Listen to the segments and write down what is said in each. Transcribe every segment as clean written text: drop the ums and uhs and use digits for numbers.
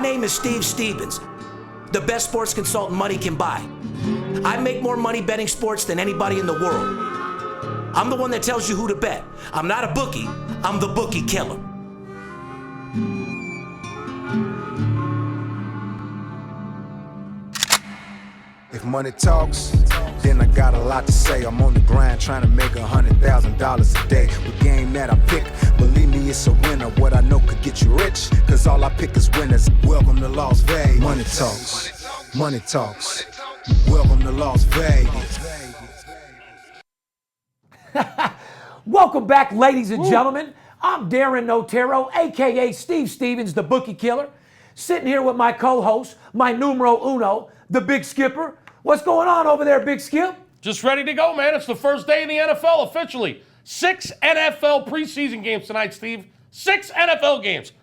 name is Steve Stevens, the best sports consultant money can buy. I make more money betting sports than anybody in the world. I'm the one that tells you who to bet. I'm not a bookie, I'm the Bookie Killer. If money talks, then I got a lot to say. I'm on the grind trying to make $100,000 a day. With game that I pick, believe me, it's a winner. What I know could get you rich, cause all I pick is winners. Welcome to Las Vegas. Money talks, money talks. Welcome to Las Vegas. Welcome back, ladies and gentlemen. I'm Darren Otero, a.k.a. Steve Stevens, the Bookie Killer. Sitting here with my co-host, my numero uno, the Big Skipper. What's going on over there, Big Skip? Just ready to go, man. It's the first day in the NFL officially. 6 NFL preseason games tonight, Steve. 6 NFL games.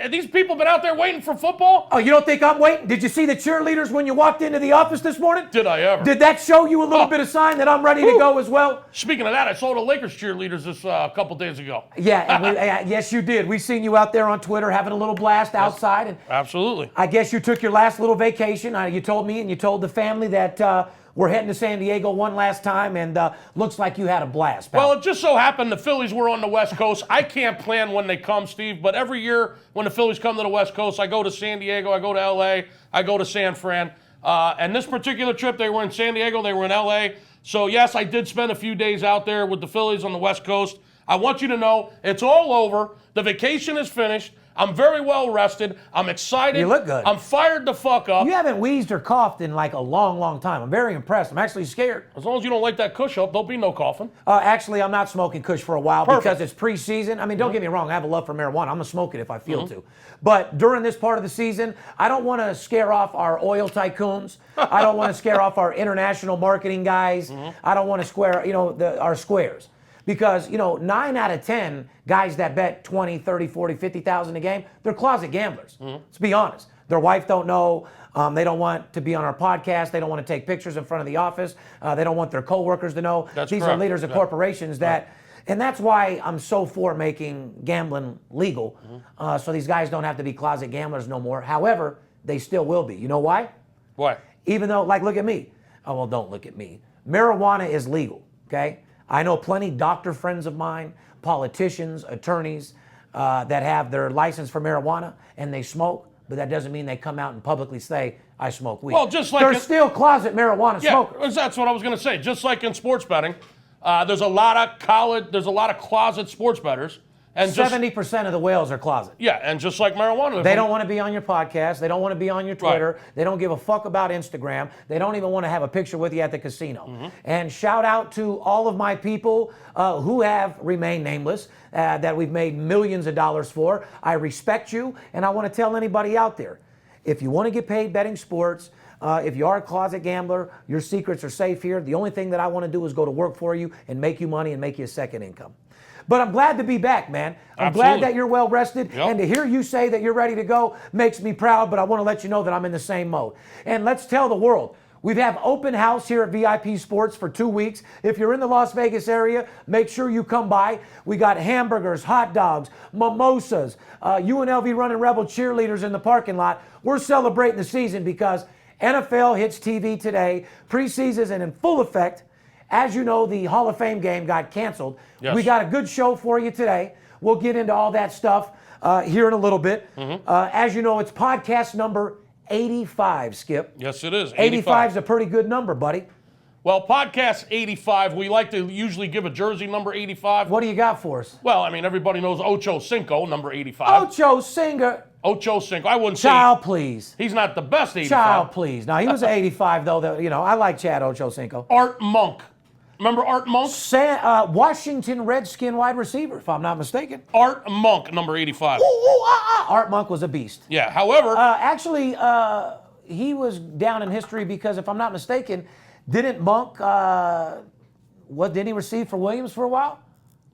These people been out there waiting for football? Oh, you don't think I'm waiting? Did you see the cheerleaders when you walked into the office this morning? Did I ever? Did that show you a little bit of sign that I'm ready to go as well? Speaking of that, I saw the Lakers cheerleaders this a couple days ago. Yeah, and yes, you did. We seen you out there on Twitter having a little blast outside. And absolutely. I guess you took your last little vacation. You told me and you told the family that we're heading to San Diego one last time, and looks like you had a blast, pal. Well, it just so happened the Phillies were on the West Coast. I can't plan when they come, Steve, but every year when the Phillies come to the West Coast, I go to San Diego, I go to L.A., I go to San Fran. And this particular trip, they were in San Diego, they were in L.A. So, yes, I did spend a few days out there with the Phillies on the West Coast. I want you to know it's all over. The vacation is finished. I'm very well rested. I'm excited. You look good. I'm fired the fuck up. You haven't wheezed or coughed in like a long, long time. I'm very impressed. I'm actually scared. As long as you don't light that Kush up, there'll be no coughing. Actually, I'm not smoking Kush for a while because it's preseason. I mean, don't get me wrong. I have a love for marijuana. I'm going to smoke it if I feel to. But during this part of the season, I don't want to scare off our oil tycoons. I don't want to scare off our international marketing guys. I don't want to square, our squares. Because, 9 out of 10 guys that bet 20, 30, 40, 50,000 a game, they're closet gamblers. Let's be honest. Their wife don't know. They don't want to be on our podcast. They don't want to take pictures in front of the office. They don't want their coworkers to know. These are leaders of corporations that, and that's why I'm so for making gambling legal. So these guys don't have to be closet gamblers no more. However, they still will be. You know why? Why? Even though, look at me. Oh, well, don't look at me. Marijuana is legal, okay? I know plenty doctor friends of mine, politicians, attorneys that have their license for marijuana and they smoke, but that doesn't mean they come out and publicly say, I smoke weed. Well, just like they're still closet marijuana smokers. That's what I was going to say. Just like in sports betting, there's a lot of closet sports bettors. And 70% of the whales are closet. Yeah, and just like marijuana. They don't want to be on your podcast. They don't want to be on your Twitter. Right. They don't give a fuck about Instagram. They don't even want to have a picture with you at the casino. And shout out to all of my people who have remained nameless, that we've made millions of dollars for. I respect you, and I want to tell anybody out there, if you want to get paid betting sports, if you are a closet gambler, your secrets are safe here. The only thing that I want to do is go to work for you and make you money and make you a second income. But I'm glad to be back, man. I'm glad that you're well rested. Yep. And to hear you say that you're ready to go makes me proud, but I want to let you know that I'm in the same mode. And let's tell the world, we have open house here at VIP Sports for 2 weeks. If you're in the Las Vegas area, make sure you come by. We got hamburgers, hot dogs, mimosas, UNLV Running Rebel cheerleaders in the parking lot. We're celebrating the season because NFL hits TV today. Preseason is in full effect. As you know, the Hall of Fame game got canceled. Yes. We got a good show for you today. We'll get into all that stuff here in a little bit. As you know, it's podcast number 85, Skip. Yes, it is. 85 is a pretty good number, buddy. Well, podcast 85, we like to usually give a jersey number 85. What do you got for us? Well, I mean, everybody knows Ocho Cinco, number 85. Ocho Cinco. Ocho Cinco. I wouldn't say. Child, please. He's not the best 85. Child, please. Now, he was an 85, though. I like Chad Ocho Cinco. Art Monk. Remember Art Monk? Washington Redskin wide receiver, if I'm not mistaken. Art Monk, number 85. Art Monk was a beast. Yeah, however... Actually, he was down in history because, if I'm not mistaken, didn't Monk, what did he receive for Williams for a while?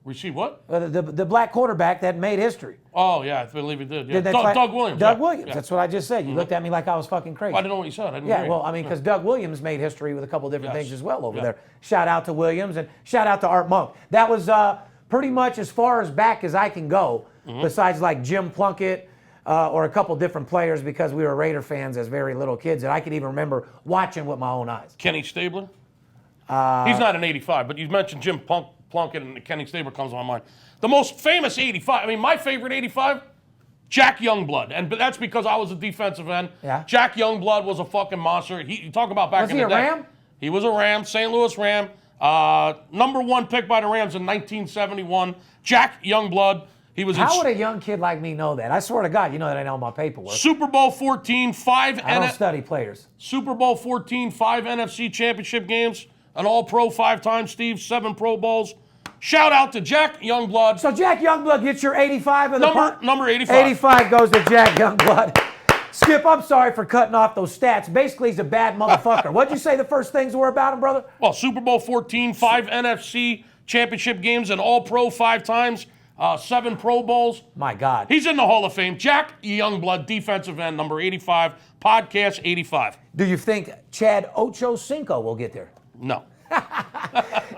Receive what? The black quarterback that made history. Oh, yeah, I believe he did. Yeah. Doug Williams. Doug Williams. That's what I just said. You looked at me like I was fucking crazy. Well, I didn't know what you said. I didn't hear well, I mean, because Doug Williams made history with a couple different things as well over there. Shout out to Williams and shout out to Art Monk. That was pretty much as far as back as I can go, besides like Jim Plunkett, or a couple different players because we were Raider fans as very little kids that I could even remember watching with my own eyes. Kenny Stabler? He's not an 85, but you mentioned Jim Plunkett and Kenny Stabler comes to my mind. The most famous 85, I mean, my favorite 85, Jack Youngblood. And that's because I was a defensive end. Yeah. Jack Youngblood was a fucking monster. You talk about back Was in he the a day. Ram? He was a Ram, St. Louis Ram. #1 pick by the Rams in 1971. Jack Youngblood. He was How would a young kid like me know that? I swear to God, you know that I know my paperwork. Super Bowl 14, I don't study players. Super Bowl 14, 5 NFC championship games, an All-Pro 5 times, Steve, 7 Pro Bowls. Shout out to Jack Youngblood. So Jack Youngblood gets your 85 of the Number 85. 85 goes to Jack Youngblood. Skip, I'm sorry for cutting off those stats. Basically, he's a bad motherfucker. What'd you say the first things were about him, brother? Well, Super Bowl 14, 5 NFC championship games, an All-Pro 5 times, 7 Pro Bowls. My God. He's in the Hall of Fame. Jack Youngblood, defensive end, number 85, podcast 85. Do you think Chad Ochocinco will get there? No.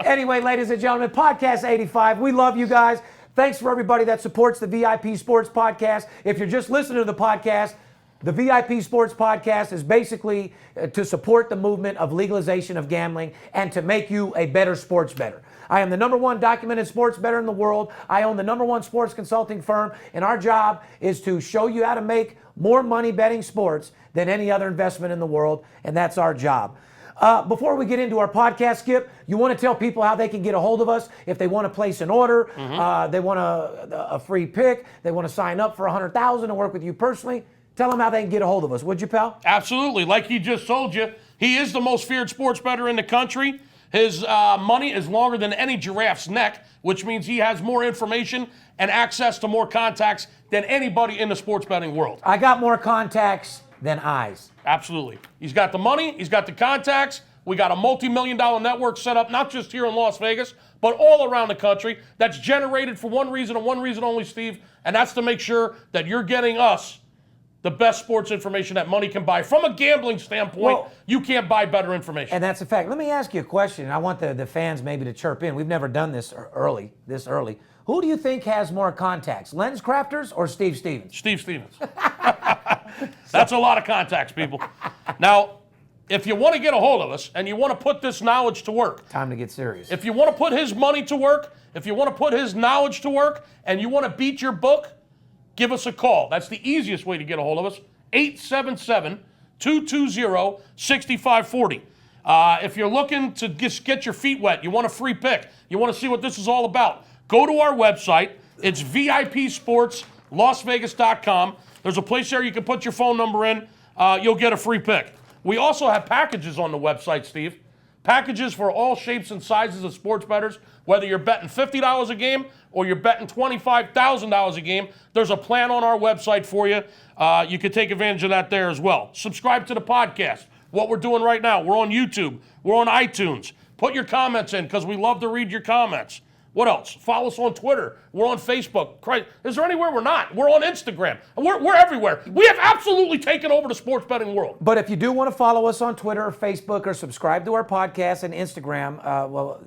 Anyway, ladies and gentlemen, Podcast 85. We love you guys. Thanks for everybody that supports the VIP Sports Podcast. If you're just listening to the podcast, the VIP Sports Podcast is basically to support the movement of legalization of gambling and to make you a better sports bettor. I am the #1 documented sports bettor in the world. I own the #1 sports consulting firm, and our job is to show you how to make more money betting sports than any other investment in the world, and that's our job. Before we get into our podcast, Skip, you want to tell people how they can get a hold of us if they want to place an order, they want a free pick, they want to sign up for $100,000 and work with you personally. Tell them how they can get a hold of us, would you, pal? Absolutely. Like he just told you, he is the most feared sports bettor in the country. His money is longer than any giraffe's neck, which means he has more information and access to more contacts than anybody in the sports betting world. I got more contacts than eyes. Absolutely. He's got the money. He's got the contacts. We got a multi-million-dollar network set up, not just here in Las Vegas, but all around the country that's generated for one reason and one reason only, Steve, and that's to make sure that you're getting us the best sports information that money can buy. From a gambling standpoint, you can't buy better information. And that's a fact. Let me ask you a question. I want the fans maybe to chirp in. We've never done this early. Who do you think has more contacts, Lens Crafters or Steve Stevens? Steve Stevens. That's a lot of contacts, people. Now, if you want to get a hold of us and you want to put this knowledge to work. Time to get serious. If you want to put his money to work, if you want to put his knowledge to work, and you want to beat your book, give us a call. That's the easiest way to get a hold of us. 877-220-6540. If you're looking to just get your feet wet, you want a free pick, you want to see what this is all about, go to our website. It's VIPSportsLasVegas.com. There's a place there you can put your phone number in. You'll get a free pick. We also have packages on the website, Steve. Packages for all shapes and sizes of sports bettors. Whether you're betting $50 a game or you're betting $25,000 a game, there's a plan on our website for you. You can take advantage of that there as well. Subscribe to the podcast. What we're doing right now, we're on YouTube. We're on iTunes. Put your comments in because we love to read your comments. What else? Follow us on Twitter. We're on Facebook. Christ, is there anywhere we're not? We're on Instagram. We're everywhere. We have absolutely taken over the sports betting world. But if you do want to follow us on Twitter or Facebook or subscribe to our podcast and Instagram,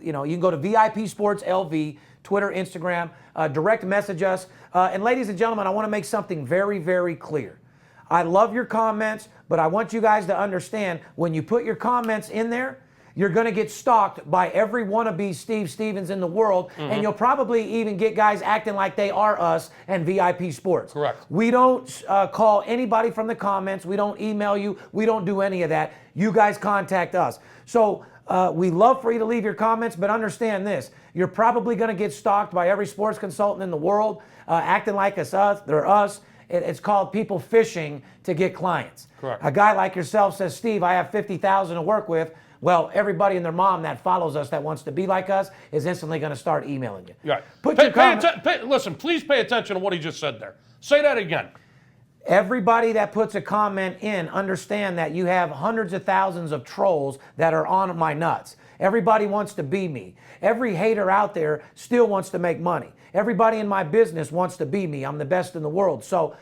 you can go to VIP Sports LV, Twitter, Instagram, direct message us. And ladies and gentlemen, I want to make something very, very clear. I love your comments, but I want you guys to understand when you put your comments in there, you're going to get stalked by every wannabe Steve Stevens in the world, and you'll probably even get guys acting like they are us and VIP Sports. Correct. We don't call anybody from the comments. We don't email you. We don't do any of that. You guys contact us. So we love for you to leave your comments, but understand this. You're probably going to get stalked by every sports consultant in the world, acting like they're us. It's called people fishing to get clients. Correct. A guy like yourself says, Steve, I have $50,000 to work with. Well, everybody and their mom that follows us that wants to be like us is instantly going to start emailing you. Right. Listen, please pay attention to what he just said there. Say that again. Everybody that puts a comment in, understand that you have hundreds of thousands of trolls that are on my nuts. Everybody wants to be me. Every hater out there still wants to make money. Everybody in my business wants to be me. I'm the best in the world. So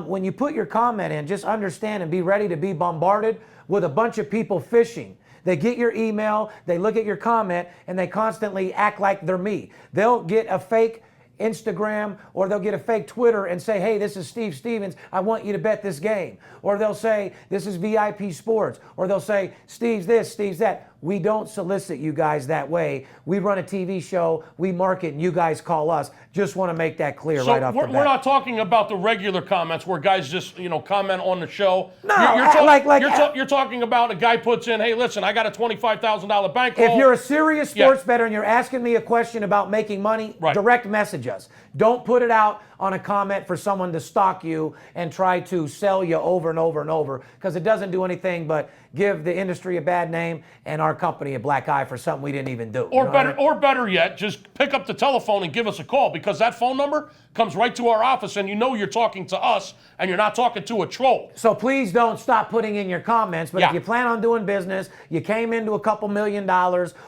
when you put your comment in, just understand and be ready to be bombarded with a bunch of people fishing. They get your email, they look at your comment, and they constantly act like they're me. They'll get a fake Instagram, or they'll get a fake Twitter and say, hey, this is Steve Stevens, I want you to bet this game. Or they'll say, this is VIP Sports. Or they'll say, Steve's this, Steve's that. We don't solicit you guys that way. We run a TV show, we market, and you guys call us. Just want to make that clear right off the bat. We're not talking about the regular comments where guys just, comment on the show. No, you're talking about a guy puts in, hey, listen, I got a $25,000 bankroll. If you're a serious sports bettor and you're asking me a question about making money, direct message us. Don't put it out on a comment for someone to stalk you and try to sell you over and over and over, because it doesn't do anything but give the industry a bad name and our company a black eye for something we didn't even do. Or better yet, just pick up the telephone and give us a call, because that phone number comes right to our office, and you're talking to us and you're not talking to a troll. So please don't stop putting in your comments, but if you plan on doing business, you came into a couple $1 million,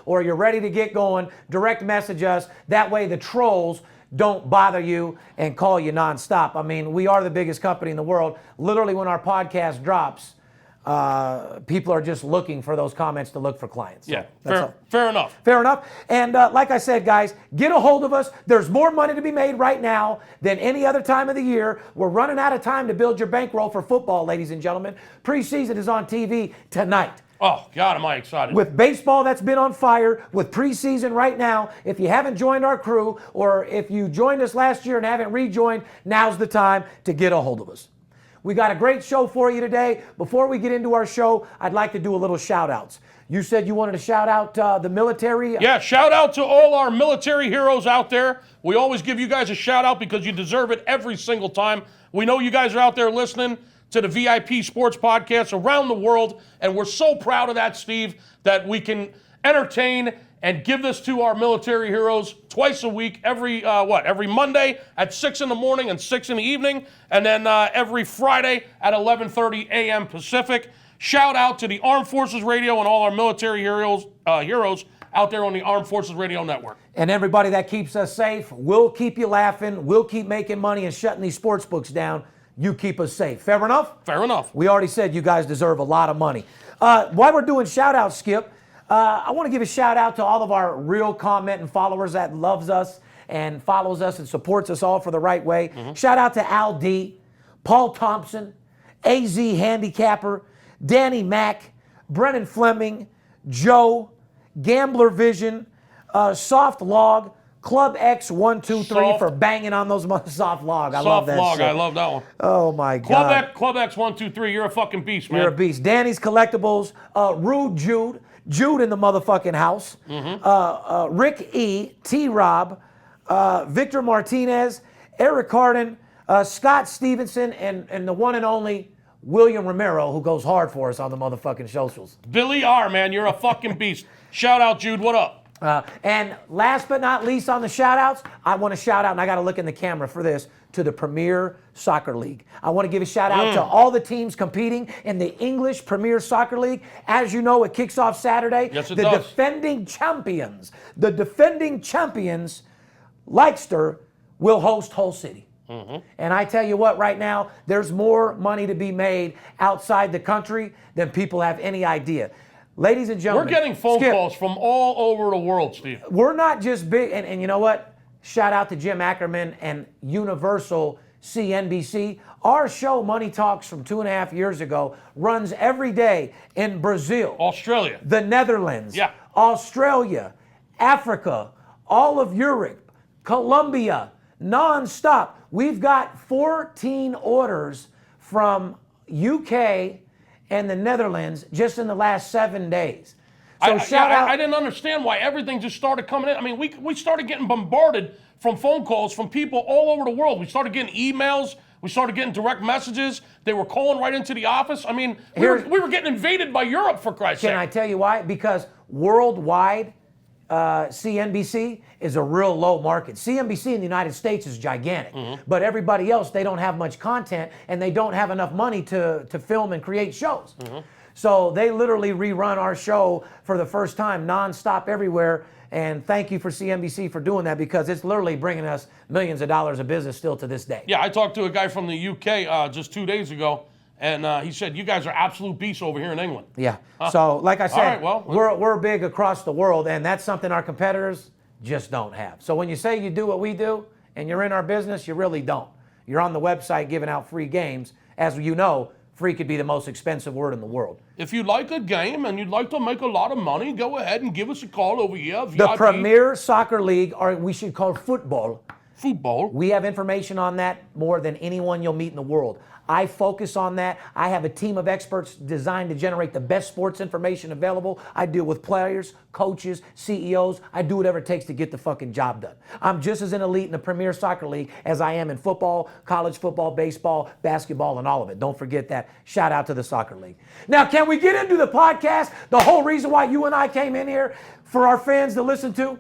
or you're ready to get going, direct message us. That way the trolls don't bother you and call you nonstop. I mean, we are the biggest company in the world. Literally, when our podcast drops, people are just looking for those comments to look for clients. So fair enough. Fair enough. And like I said, guys, get a hold of us. There's more money to be made right now than any other time of the year. We're running out of time to build your bankroll for football, ladies and gentlemen. Preseason is on TV tonight. Oh, God, am I excited. With baseball that's been on fire, with preseason right now, if you haven't joined our crew, or if you joined us last year and haven't rejoined, now's the time to get a hold of us. We got a great show for you today. Before we get into our show, I'd like to do a little shout-outs. You said you wanted to shout out the military? Yeah, shout out to all our military heroes out there. We always give you guys a shout-out because you deserve it every single time. We know you guys are out there listening to the VIP Sports Podcast around the world, and we're so proud of that, Steve, that we can entertain and give this to our military heroes twice a week, every Monday at 6 in the morning and 6 in the evening, and then every Friday at 11:30 a.m. Pacific. Shout out to the Armed Forces Radio and all our military heroes out there on the Armed Forces Radio Network. And everybody that keeps us safe, we'll keep you laughing, we'll keep making money and shutting these sports books down. You keep us safe. Fair enough? Fair enough. We already said you guys deserve a lot of money. While we're doing shout-outs, Skip, I want to give a shout-out to all of our real comment and followers that loves us and follows us and supports us all for the right way. Mm-hmm. Shout-out to Al D, Paul Thompson, AZ Handicapper, Danny Mack, Brennan Fleming, Joe, Gambler Vision, Soft Log, Club X123 for banging on those soft log. I love that shit. I love that one. Oh my God. Club X123, you're a fucking beast, man. You're a beast. Danny's Collectibles, Rude Jude in the motherfucking house, Rick E, T-Rob, Victor Martinez, Eric Harden, Scott Stevenson, and the one and only William Romero, who goes hard for us on the motherfucking socials. Billy R, man, you're a fucking beast. Shout out, Jude. What up? And last but not least on the shout-outs, I want to shout out, and I got to look in the camera for this, to the Premier Soccer League. I want to give a shout-out to all the teams competing in the English Premier Soccer League. As you know, it kicks off Saturday. Yes, it does. The defending champions, Leicester, will host Hull City. Mm-hmm. And I tell you what, right now, there's more money to be made outside the country than people have any idea. Ladies and gentlemen, we're getting phone calls from all over the world, Steve. We're not just big, and you know what? Shout out to Jim Ackerman and Universal CNBC. Our show, Money Talks, from 2.5 years ago, runs every day in Brazil, Australia, the Netherlands, Australia, Africa, all of Europe, Colombia, nonstop. We've got 14 orders from UK and the Netherlands just in the last 7 days. So I didn't understand why everything just started coming in. I mean, we started getting bombarded from phone calls from people all over the world. We started getting emails. We started getting direct messages. They were calling right into the office. I mean, we were getting invaded by Europe, for Christ's sake. Can I tell you why? Because worldwide, CNBC is a real low market. CNBC in the United States is gigantic, but everybody else, they don't have much content and they don't have enough money to film and create shows. So they literally rerun our show for the first time nonstop everywhere. And thank you for CNBC for doing that, because it's literally bringing us millions of dollars of business still to this day. Yeah, I talked to a guy from the UK just 2 days ago, and he said, you guys are absolute beasts over here in England. Yeah. So like I said, all right, well, we're big across the world, and that's something our competitors just don't have. So when you say you do what we do, and you're in our business, you really don't. You're on the website giving out free games. As you know, free could be the most expensive word in the world. If you like a game and you'd like to make a lot of money, go ahead and give us a call over here. The Premier Soccer League, or we should call football. Football. We have information on that more than anyone you'll meet in the world. I focus on that. I have a team of experts designed to generate the best sports information available. I deal with players, coaches, CEOs. I do whatever it takes to get the fucking job done. I'm just as an elite in the Premier Soccer League as I am in football, college football, baseball, basketball, and all of it. Don't forget that. Shout out to the Soccer League. Now, can we get into the podcast? The whole reason why you and I came in here for our fans to listen to?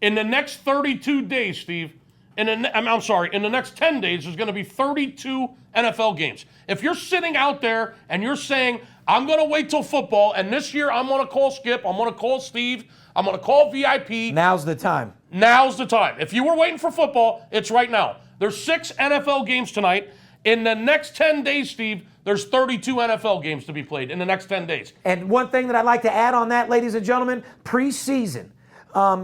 In the next 32 days, Steve, in the next 10 days, there's going to be 32 NFL games. If you're sitting out there and you're saying, I'm going to wait till football, and this year I'm going to call Skip, I'm going to call Steve, I'm going to call VIP. Now's the time. Now's the time. If you were waiting for football, it's right now. There's 6 NFL games tonight. In the next 10 days, Steve, there's 32 NFL games to be played in the next 10 days. And one thing that I'd like to add on that, ladies and gentlemen, preseason.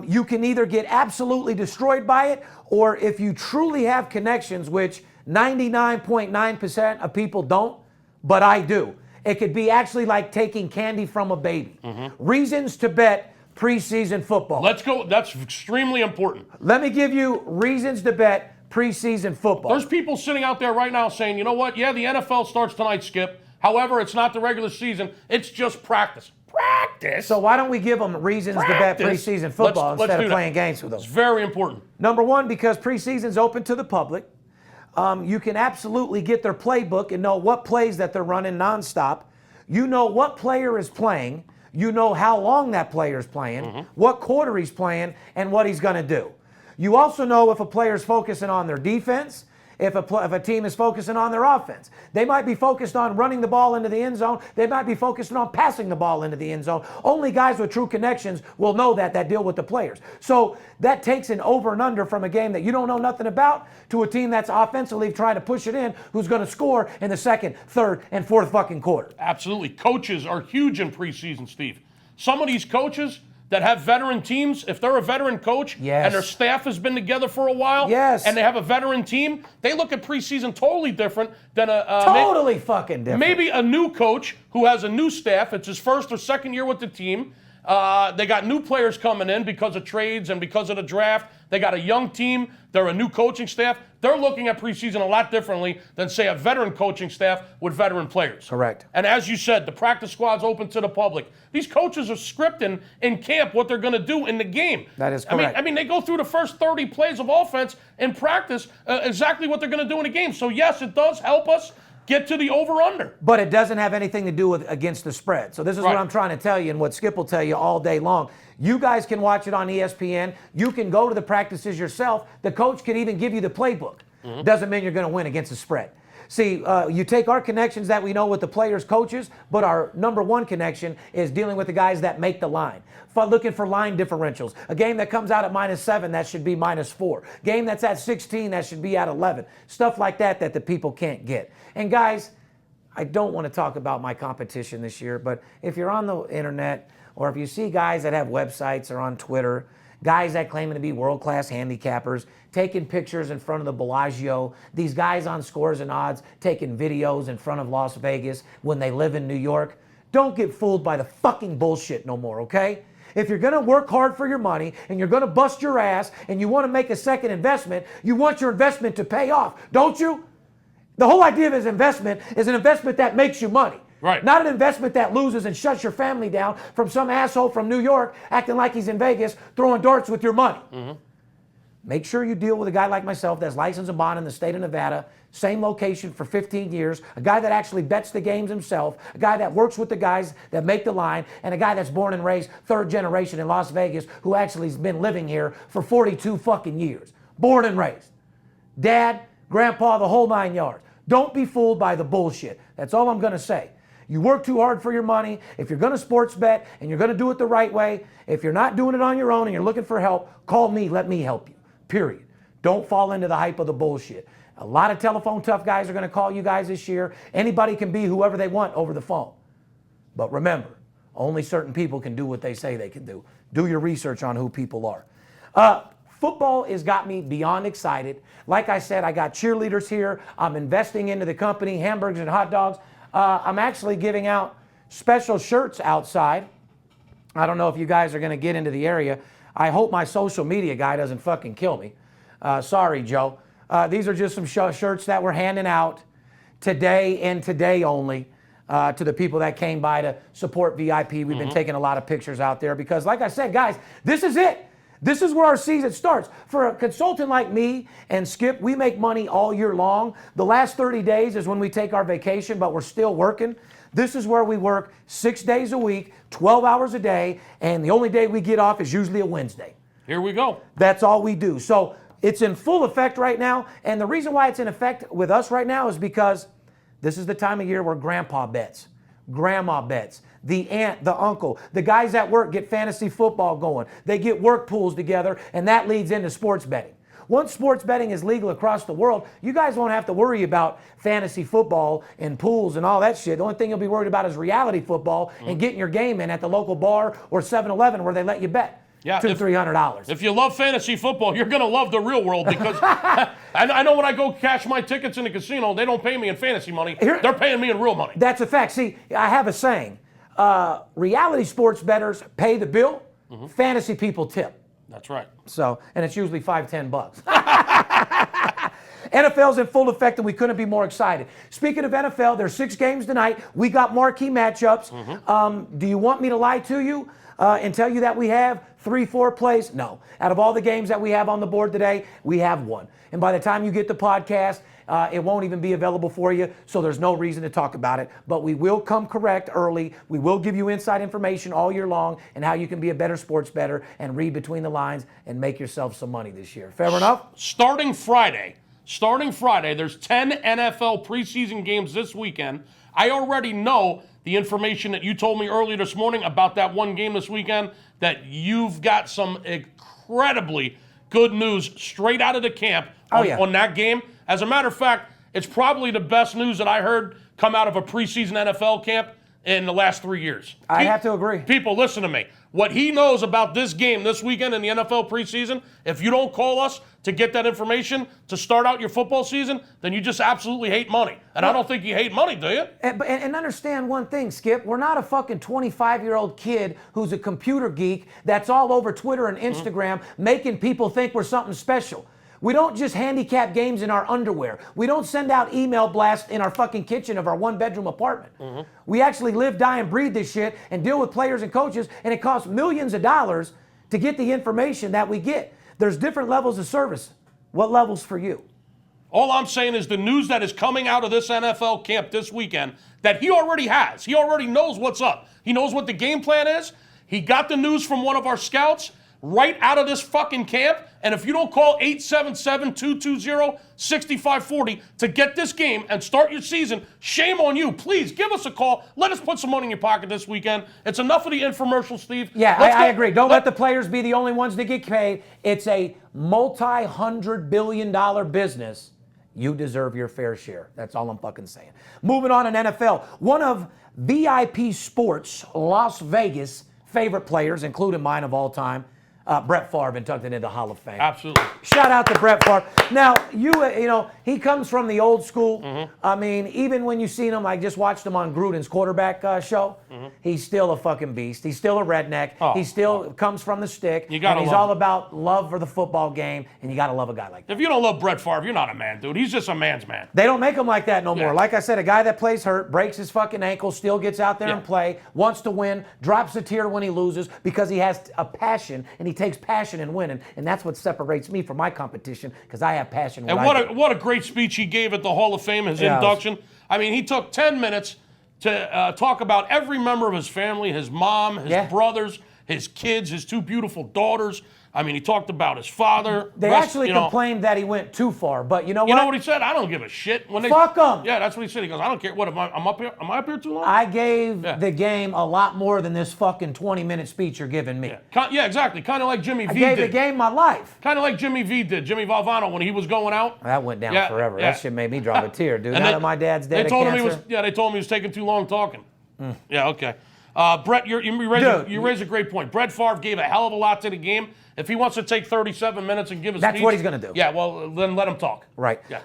You can either get absolutely destroyed by it, or if you truly have connections, which 99.9% of people don't, but I do. It could be actually like taking candy from a baby. Reasons to bet preseason football. Let's go. That's extremely important. Let me give you reasons to bet preseason football. There's people sitting out there right now saying, you know what? Yeah, the NFL starts tonight, Skip. However, it's not the regular season. It's just practice. Practice? So why don't we give them reasons to bet preseason football instead of playing games with them? It's very important. Number one, because preseason's open to the public. You can absolutely get their playbook and know what plays that they're running nonstop. You know what player is playing. You know how long that player is playing, what quarter he's playing, and what he's going to do. You also know if a player is focusing on their defense, if a team is focusing on their offense. They might be focused on running the ball into the end zone. They might be focusing on passing the ball into the end zone. Only guys with true connections will know that deal with the players. So that takes an over and under from a game that you don't know nothing about to a team that's offensively trying to push it in, who's going to score in the second, third, and fourth fucking quarter. Absolutely. Coaches are huge in preseason, Steve. Some of these coaches that have veteran teams, if they're a veteran coach and their staff has been together for a while and they have a veteran team, they look at preseason totally different than totally fucking different. Maybe a new coach who has a new staff. It's his first or second year with the team. They got new players coming in because of trades and because of the draft. They got a young team. They're a new coaching staff. They're looking at preseason a lot differently than, say, a veteran coaching staff with veteran players. Correct. And as you said, the practice squad's open to the public. These coaches are scripting in camp what they're going to do in the game. That is correct. I mean, they go through the first 30 plays of offense in practice, exactly what they're going to do in the game. So, yes, it does help us get to the over-under. But it doesn't have anything to do with against the spread. So this is what I'm trying to tell you and what Skip will tell you all day long. You guys can watch it on ESPN. You can go to the practices yourself. The coach could even give you the playbook. Doesn't mean you're going to win against the spread. See, you take our connections that we know with the players, coaches, but our number one connection is dealing with the guys that make the line. Looking for line differentials. A game that comes out at -7, that should be -4. Game that's at 16, that should be at 11. Stuff like that the people can't get. And guys, I don't want to talk about my competition this year, but if you're on the internet or if you see guys that have websites or on Twitter, guys that claim to be world-class handicappers, taking pictures in front of the Bellagio, these guys on Scores and Odds taking videos in front of Las Vegas when they live in New York, don't get fooled by the fucking bullshit no more, okay? If you're going to work hard for your money and you're going to bust your ass and you want to make a second investment, you want your investment to pay off, don't you? The whole idea of his investment is an investment that makes you money. Right. Not an investment that loses and shuts your family down from some asshole from New York acting like he's in Vegas throwing darts with your money. Make sure you deal with a guy like myself that's licensed and bond in the state of Nevada, same location for 15 years, a guy that actually bets the games himself, a guy that works with the guys that make the line, and a guy that's born and raised third generation in Las Vegas who actually has been living here for 42 fucking years. Born and raised. Dad, grandpa, the whole 9 yards. Don't be fooled by the bullshit. That's all I'm going to say. You work too hard for your money. If you're going to sports bet and you're going to do it the right way, if you're not doing it on your own and you're looking for help, call me. Let me help you. Period. Don't fall into the hype of the bullshit. A lot of telephone tough guys are going to call you guys this year. Anybody can be whoever they want over the phone. But remember, only certain people can do what they say they can do. Do your research on who people are. Football has got me beyond excited. Like I said, I got cheerleaders here. I'm investing into the company, hamburgers and hot dogs. I'm actually giving out special shirts outside. I don't know if you guys are going to get into the area. I hope my social media guy doesn't fucking kill me. Sorry, Joe. These are just some shirts that we're handing out today and today only to the people that came by to support VIP. We've been taking a lot of pictures out there because, like I said, guys, this is it. This is where our season starts. For a consultant like me and Skip, we make money all year long. The last 30 days is when we take our vacation, but we're still working. This is where we work 6 days a week, 12 hours a day, and the only day we get off is usually a Wednesday. Here we go. That's all we do. So it's in full effect right now, and the reason why it's in effect with us right now is because this is the time of year where grandpa bets, grandma bets, the aunt, the uncle, the guys at work get fantasy football going. They get work pools together, and that leads into sports betting. Once sports betting is legal across the world, you guys won't have to worry about fantasy football and pools and all that shit. The only thing you'll be worried about is reality football and getting your game in at the local bar or 7-Eleven where they let you bet. Yeah, $200-$300. If you love fantasy football, you're going to love the real world because I know when I go cash my tickets in the casino, they don't pay me in fantasy money. They're paying me in real money. That's a fact. See, I have a saying. Reality sports bettors pay the bill. Fantasy people tip. That's right. So, and it's usually $5-10. NFL's in full effect, and we couldn't be more excited. Speaking of NFL, there's 6 games tonight. We got marquee matchups. Do you want me to lie to you and tell you that we have 3-4 plays? No. Out of all the games that we have on the board today, we have one. And by the time you get the podcast, it won't even be available for you, so there's no reason to talk about it. But we will come correct early. We will give you inside information all year long and how you can be a better sports bettor and read between the lines and make yourself some money this year. Fair enough? Starting Friday, there's 10 NFL preseason games this weekend. I already know the information that you told me earlier this morning about that one game this weekend, that you've got some incredibly good news straight out of the camp on that game. As a matter of fact, it's probably the best news that I heard come out of a preseason NFL camp in the last 3 years. I have to agree. People, listen to me. What he knows about this game this weekend in the NFL preseason, if you don't call us to get that information to start out your football season, then you just absolutely hate money. And I don't think you hate money, do you? And understand one thing, Skip. We're not a fucking 25-year-old kid who's a computer geek that's all over Twitter and Instagram making people think we're something special. We don't just handicap games in our underwear. We don't send out email blasts in our fucking kitchen of our one-bedroom apartment. We actually live, die, and breathe this shit and deal with players and coaches, and it costs millions of dollars to get the information that we get. There's different levels of service. What level's for you? All I'm saying is the news that is coming out of this NFL camp this weekend that he already has. He already knows what's up. He knows what the game plan is. He got the news from one of our scouts right out of this fucking camp. And if you don't call 877-220-6540 to get this game and start your season, shame on you. Please give us a call. Let us put some money in your pocket this weekend. It's enough of the infomercial, Steve. Yeah, I agree. Don't let the players be the only ones that get paid. It's a multi-hundred-billion-dollar business. You deserve your fair share. That's all I'm fucking saying. Moving on in NFL. One of VIP Sports Las Vegas' favorite players, including mine of all time, Brett Favre, been tucked into the Hall of Fame. Absolutely. Shout out to Brett Favre. Now, you know, he comes from the old school. I mean, even when you seen him, I just watched him on Gruden's quarterback show. He's still a fucking beast. He's still a redneck. He still comes from the stick. You gotta and he's love all him. about love for the football game, and you got to love a guy like that. If you don't love Brett Favre, you're not a man, dude. He's just a man's man. They don't make him like that no more. Yeah. Like I said, a guy that plays hurt, breaks his fucking ankle, still gets out there and play, wants to win, drops a tear when he loses because he has a passion, and he takes passion in winning, and that's what separates me from my competition because I have passion. And what a great speech he gave at the Hall of Fame, his induction. I mean, he took 10 minutes to talk about every member of his family, his mom, his brothers, his kids, his 2 beautiful daughters. I mean, he talked about his father. They actually complained that he went too far, but you know what? You know what he said? I don't give a shit. Fuck him. Yeah, that's what he said. He goes, I don't care. What, am I up here? Am I up here too long? I gave the game a lot more than this fucking 20-minute speech you're giving me. Yeah, exactly. Kind of like Jimmy V did. I gave the game my life. Kind of like Jimmy V did. Jimmy Valvano when he was going out. That went down forever. That shit made me drop a tear, dude. And now that my dad's dead of cancer. They told him he was taking too long talking. Yeah, okay. Brett, you raise a great point. Brett Favre gave a hell of a lot to the game. If he wants to take 37 minutes and give a speech, that's what he's going to do. Yeah, well, then let him talk. Right. Yeah.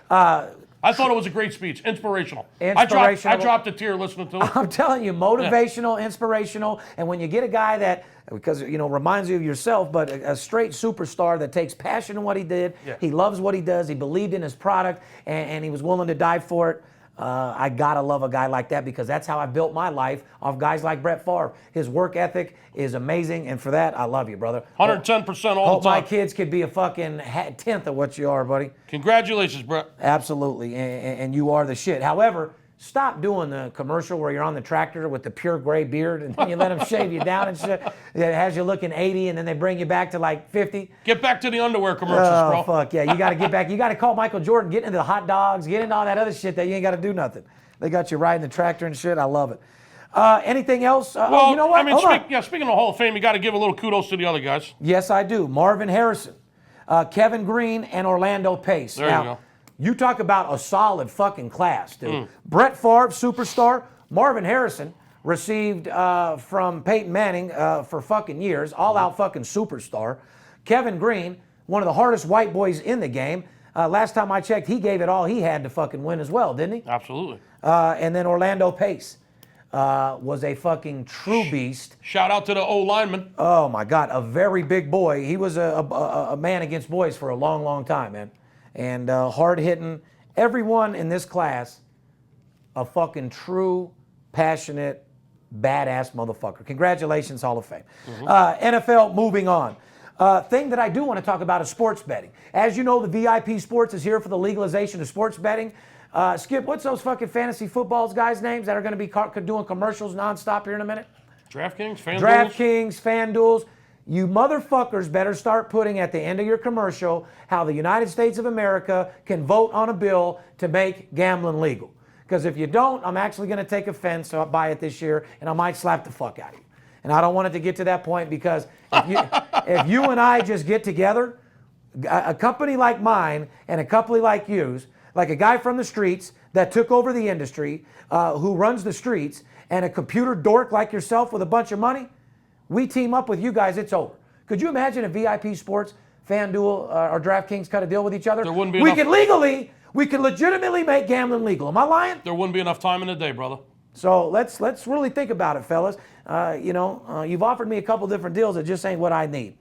I thought it was a great speech. Inspirational. I dropped a tear listening to it. I'm telling you, motivational, inspirational. And when you get a guy that, because, reminds you of yourself, but a straight superstar that takes passion in what he did, he loves what he does, he believed in his product, and he was willing to die for it. I gotta love a guy like that because that's how I built my life off guys like Brett Favre. His work ethic is amazing, and for that, I love you, brother. 110% all Hope the time. my kids could be a fucking tenth of what you are, buddy. Congratulations, Brett. Absolutely, and you are the shit. However, stop doing the commercial where you're on the tractor with the pure gray beard and then you let them shave you down and shit. It has you looking 80 and then they bring you back to like 50. Get back to the underwear commercials, bro. Oh, fuck, yeah. You got to get back. You got to call Michael Jordan, get into the hot dogs, get into all that other shit that you ain't got to do nothing. They got you riding the tractor and shit. I love it. Anything else? Well, you know what? I mean, speaking of Hall of Fame, you got to give a little kudos to the other guys. Yes, I do. Marvin Harrison, Kevin Green, and Orlando Pace. There you go. You talk about a solid fucking class, dude. Brett Favre, superstar. Marvin Harrison received from Peyton Manning for fucking years, all-out fucking superstar. Kevin Green, one of the hardest white boys in the game. Last time I checked, he gave it all he had to fucking win as well, didn't he? Absolutely. And then Orlando Pace was a fucking true beast. Shout out to the O-lineman. Oh, my God, a very big boy. He was a man against boys for a long, long time, man. And hard-hitting. Everyone in this class, a fucking true, passionate, badass motherfucker. Congratulations, Hall of Fame. NFL, moving on. Thing that I do want to talk about is sports betting. As you know, the VIP Sports is here for the legalization of sports betting. Skip, what's those fucking fantasy footballs guys' names that are going to be doing commercials nonstop here in a minute? DraftKings, FanDuel. DraftKings, FanDuels. You motherfuckers better start putting at the end of your commercial how the United States of America can vote on a bill to make gambling legal. Because if you don't, I'm actually going to take offense by it this year, and I might slap the fuck out of you. And I don't want it to get to that point because if you and I just get together, a company like mine and a company like yours, like a guy from the streets that took over the industry, who runs the streets, and a computer dork like yourself with a bunch of money, we team up with you guys, it's over. Could you imagine if VIP Sports, FanDuel, or DraftKings cut a deal with each other? There wouldn't be enough. We could legitimately make gambling legal. Am I lying? There wouldn't be enough time in the day, brother. So let's really think about it, fellas. You've offered me a couple different deals that just ain't what I need.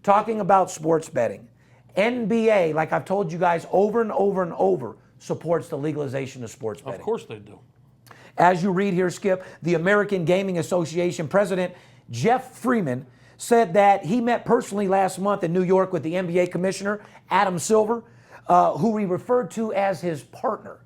Talking about sports betting. NBA, like I've told you guys over and over and over, supports the legalization of sports betting. Of course they do. As you read here, Skip, the American Gaming Association president, Jeff Freeman, said that he met personally last month in New York with the NBA commissioner, Adam Silver, who he referred to as his partner.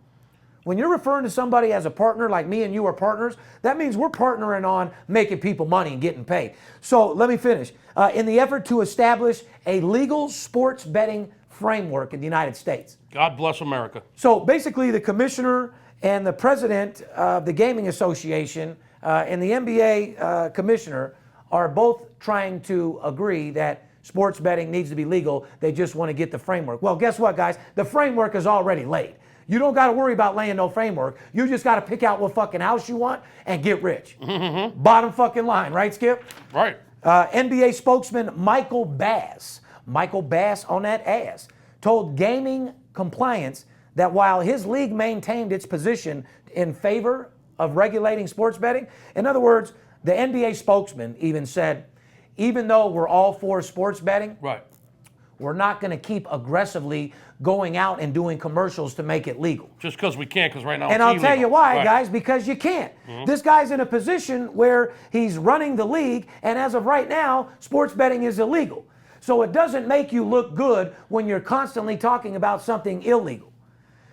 When you're referring to somebody as a partner, like me and you are partners, that means we're partnering on making people money and getting paid. So let me finish. In the effort to establish a legal sports betting framework in the United States. God bless America. So basically the commissioner and the president of the Gaming Association and the NBA commissioner are both trying to agree that sports betting needs to be legal. They just want to get the framework. Well, guess what, guys? The framework is already laid. You don't got to worry about laying no framework. You just got to pick out what fucking house you want and get rich. Bottom fucking line, right, Skip? Right. NBA spokesman Michael Bass on that ass, told Gaming Compliance that while his league maintained its position in favor of regulating sports betting, in other words, the NBA spokesman even said, even though we're all for sports betting, right, we're not going to keep aggressively going out and doing commercials to make it legal. Just because we can't, because right now and it's I'll tell you why, right, guys, because you can't. This guy's in a position where he's running the league, and as of right now, sports betting is illegal. So it doesn't make you look good when you're constantly talking about something illegal.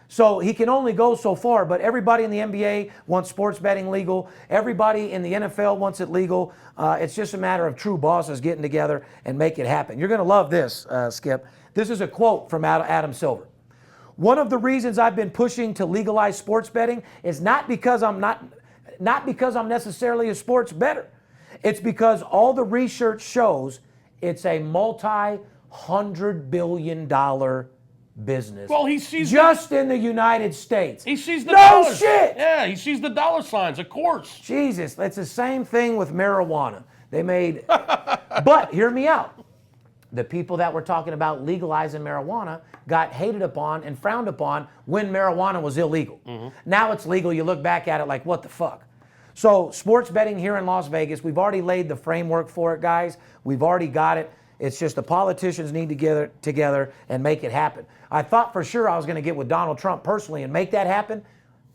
So he can only go so far, but everybody in the NBA wants sports betting legal. Everybody in the NFL wants it legal. It's just a matter of true bosses getting together and make it happen. You're going to love this, Skip. This is a quote from Adam Silver. One of the reasons I've been pushing to legalize sports betting is not because I'm necessarily a sports bettor. It's because all the research shows it's a multi-$100 billion business. Well, he sees just in the United States. He sees the no dollars. shit. Yeah, he sees the dollar signs, of course. Jesus, it's the same thing with marijuana. They made, but hear me out. The people that were talking about legalizing marijuana got hated upon and frowned upon when marijuana was illegal. Now it's legal. You look back at it like, what the fuck? So sports betting here in Las Vegas, we've already laid the framework for it, guys. We've already got it. It's just the politicians need to get together and make it happen. I thought for sure I was going to get with Donald Trump personally and make that happen.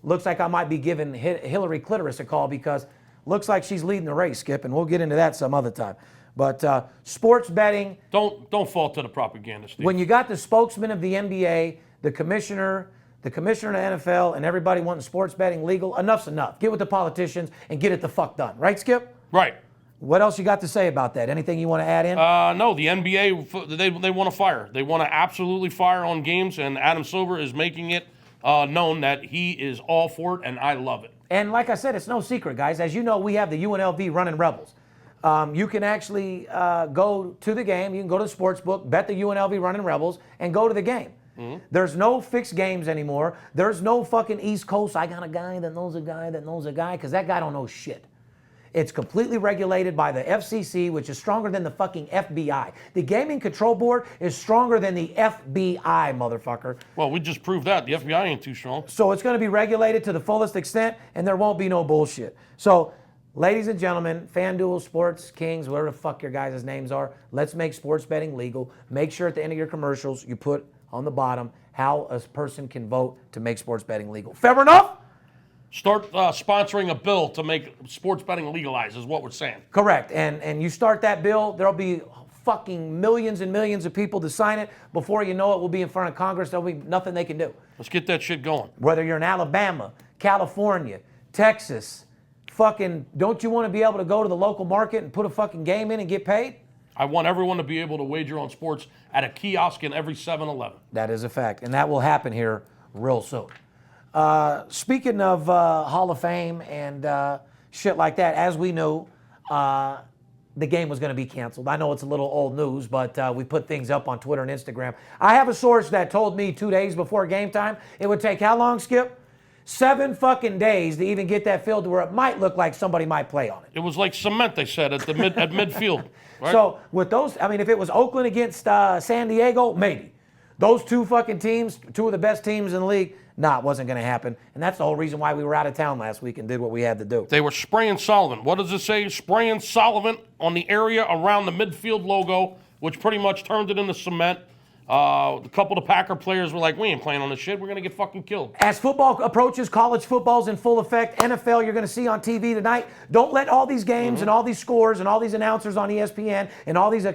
Looks like I might be giving Hillary Clitoris a call because looks like she's leading the race, Skip, and we'll get into that some other time. But sports betting. Don't fall to the propaganda, Steve. When you got the spokesman of the NBA, the commissioner of the NFL, and everybody wanting sports betting legal, enough's enough. Get with the politicians and get it the fuck done. Right, Skip? Right. What else you got to say about that? Anything you want to add in? No, the NBA, they want to fire. They want to absolutely fire on games, and Adam Silver is making it known that he is all for it, and I love it. And like I said, it's no secret, guys. As you know, we have the UNLV running Rebels. You can actually go to the game. You can go to the sports book, bet the UNLV running Rebels, and go to the game. There's no fixed games anymore. There's no fucking East Coast, I got a guy that knows a guy that knows a guy, because that guy don't know shit. It's completely regulated by the FCC, which is stronger than the fucking FBI. The Gaming Control Board is stronger than the FBI, motherfucker. Well, we just proved that. The FBI ain't too strong. So it's going to be regulated to the fullest extent, and there won't be no bullshit. So, ladies and gentlemen, FanDuel, Sports Kings, whatever the fuck your guys' names are, let's make sports betting legal. Make sure at the end of your commercials you put on the bottom how a person can vote to make sports betting legal. Fair enough? Start sponsoring a bill to make sports betting legalized is what we're saying. Correct. And you start that bill, there'll be fucking millions and millions of people to sign it. Before you know it, we'll be in front of Congress. There'll be nothing they can do. Let's get that shit going. Whether you're in Alabama, California, Texas, fucking, don't you want to be able to go to the local market and put a fucking game in and get paid? I want everyone to be able to wager on sports at a kiosk in every 7-Eleven. That is a fact. And that will happen here real soon. Speaking of Hall of Fame and shit like that, as we knew, the game was going to be canceled. I know it's a little old news, but we put things up on Twitter and Instagram. I have a source that told me 2 days before game time it would take how long, Skip? 7 fucking days to even get that field to where it might look like somebody might play on it. It was like cement, they said, at midfield. Right? So with those, I mean, if it was Oakland against San Diego, maybe. Those two fucking teams, two of the best teams in the league, it wasn't going to happen. And that's the whole reason why we were out of town last week and did what we had to do. They were spraying solvent. What does it say? Spraying solvent on the area around the midfield logo, which pretty much turned it into cement. A couple of Packer players were like, we ain't playing on this shit. We're going to get fucking killed. As football approaches, college football's in full effect. NFL, you're going to see on TV tonight. Don't let all these games and all these scores and all these announcers on ESPN and all these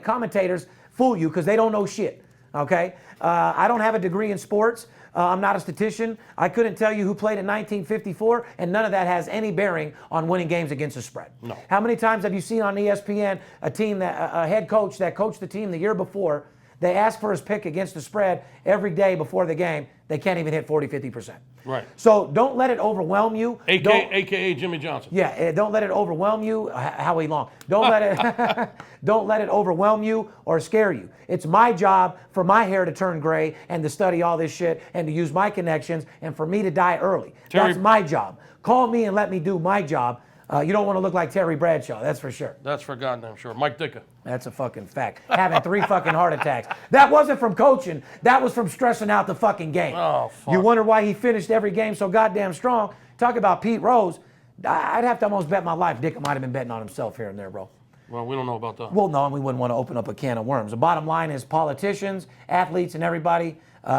commentators fool you because they don't know shit. Okay? I don't have a degree in sports. I'm not a statistician. I couldn't tell you who played in 1954, and none of that has any bearing on winning games against the spread. No. How many times have you seen on ESPN a head coach that coached the team the year before, they ask for his pick against the spread every day before the game, they can't even hit 40, 50%. Right. So don't let it overwhelm you. AKA Jimmy Johnson. Yeah, don't let it overwhelm you. Howie Long. Don't let it don't let it overwhelm you or scare you. It's my job for my hair to turn gray and to study all this shit and to use my connections and for me to die early. That's my job. Call me and let me do my job. You don't want to look like Terry Bradshaw, that's for sure. That's for goddamn sure. Mike Ditka. That's a fucking fact. Having 3 fucking heart attacks. That wasn't from coaching. That was from stressing out the fucking game. Oh, fuck. You wonder why he finished every game so goddamn strong. Talk about Pete Rose. I'd have to almost bet my life Ditka might have been betting on himself here and there, bro. Well, we don't know about that. Well, no, and we wouldn't want to open up a can of worms. The bottom line is politicians, athletes, and everybody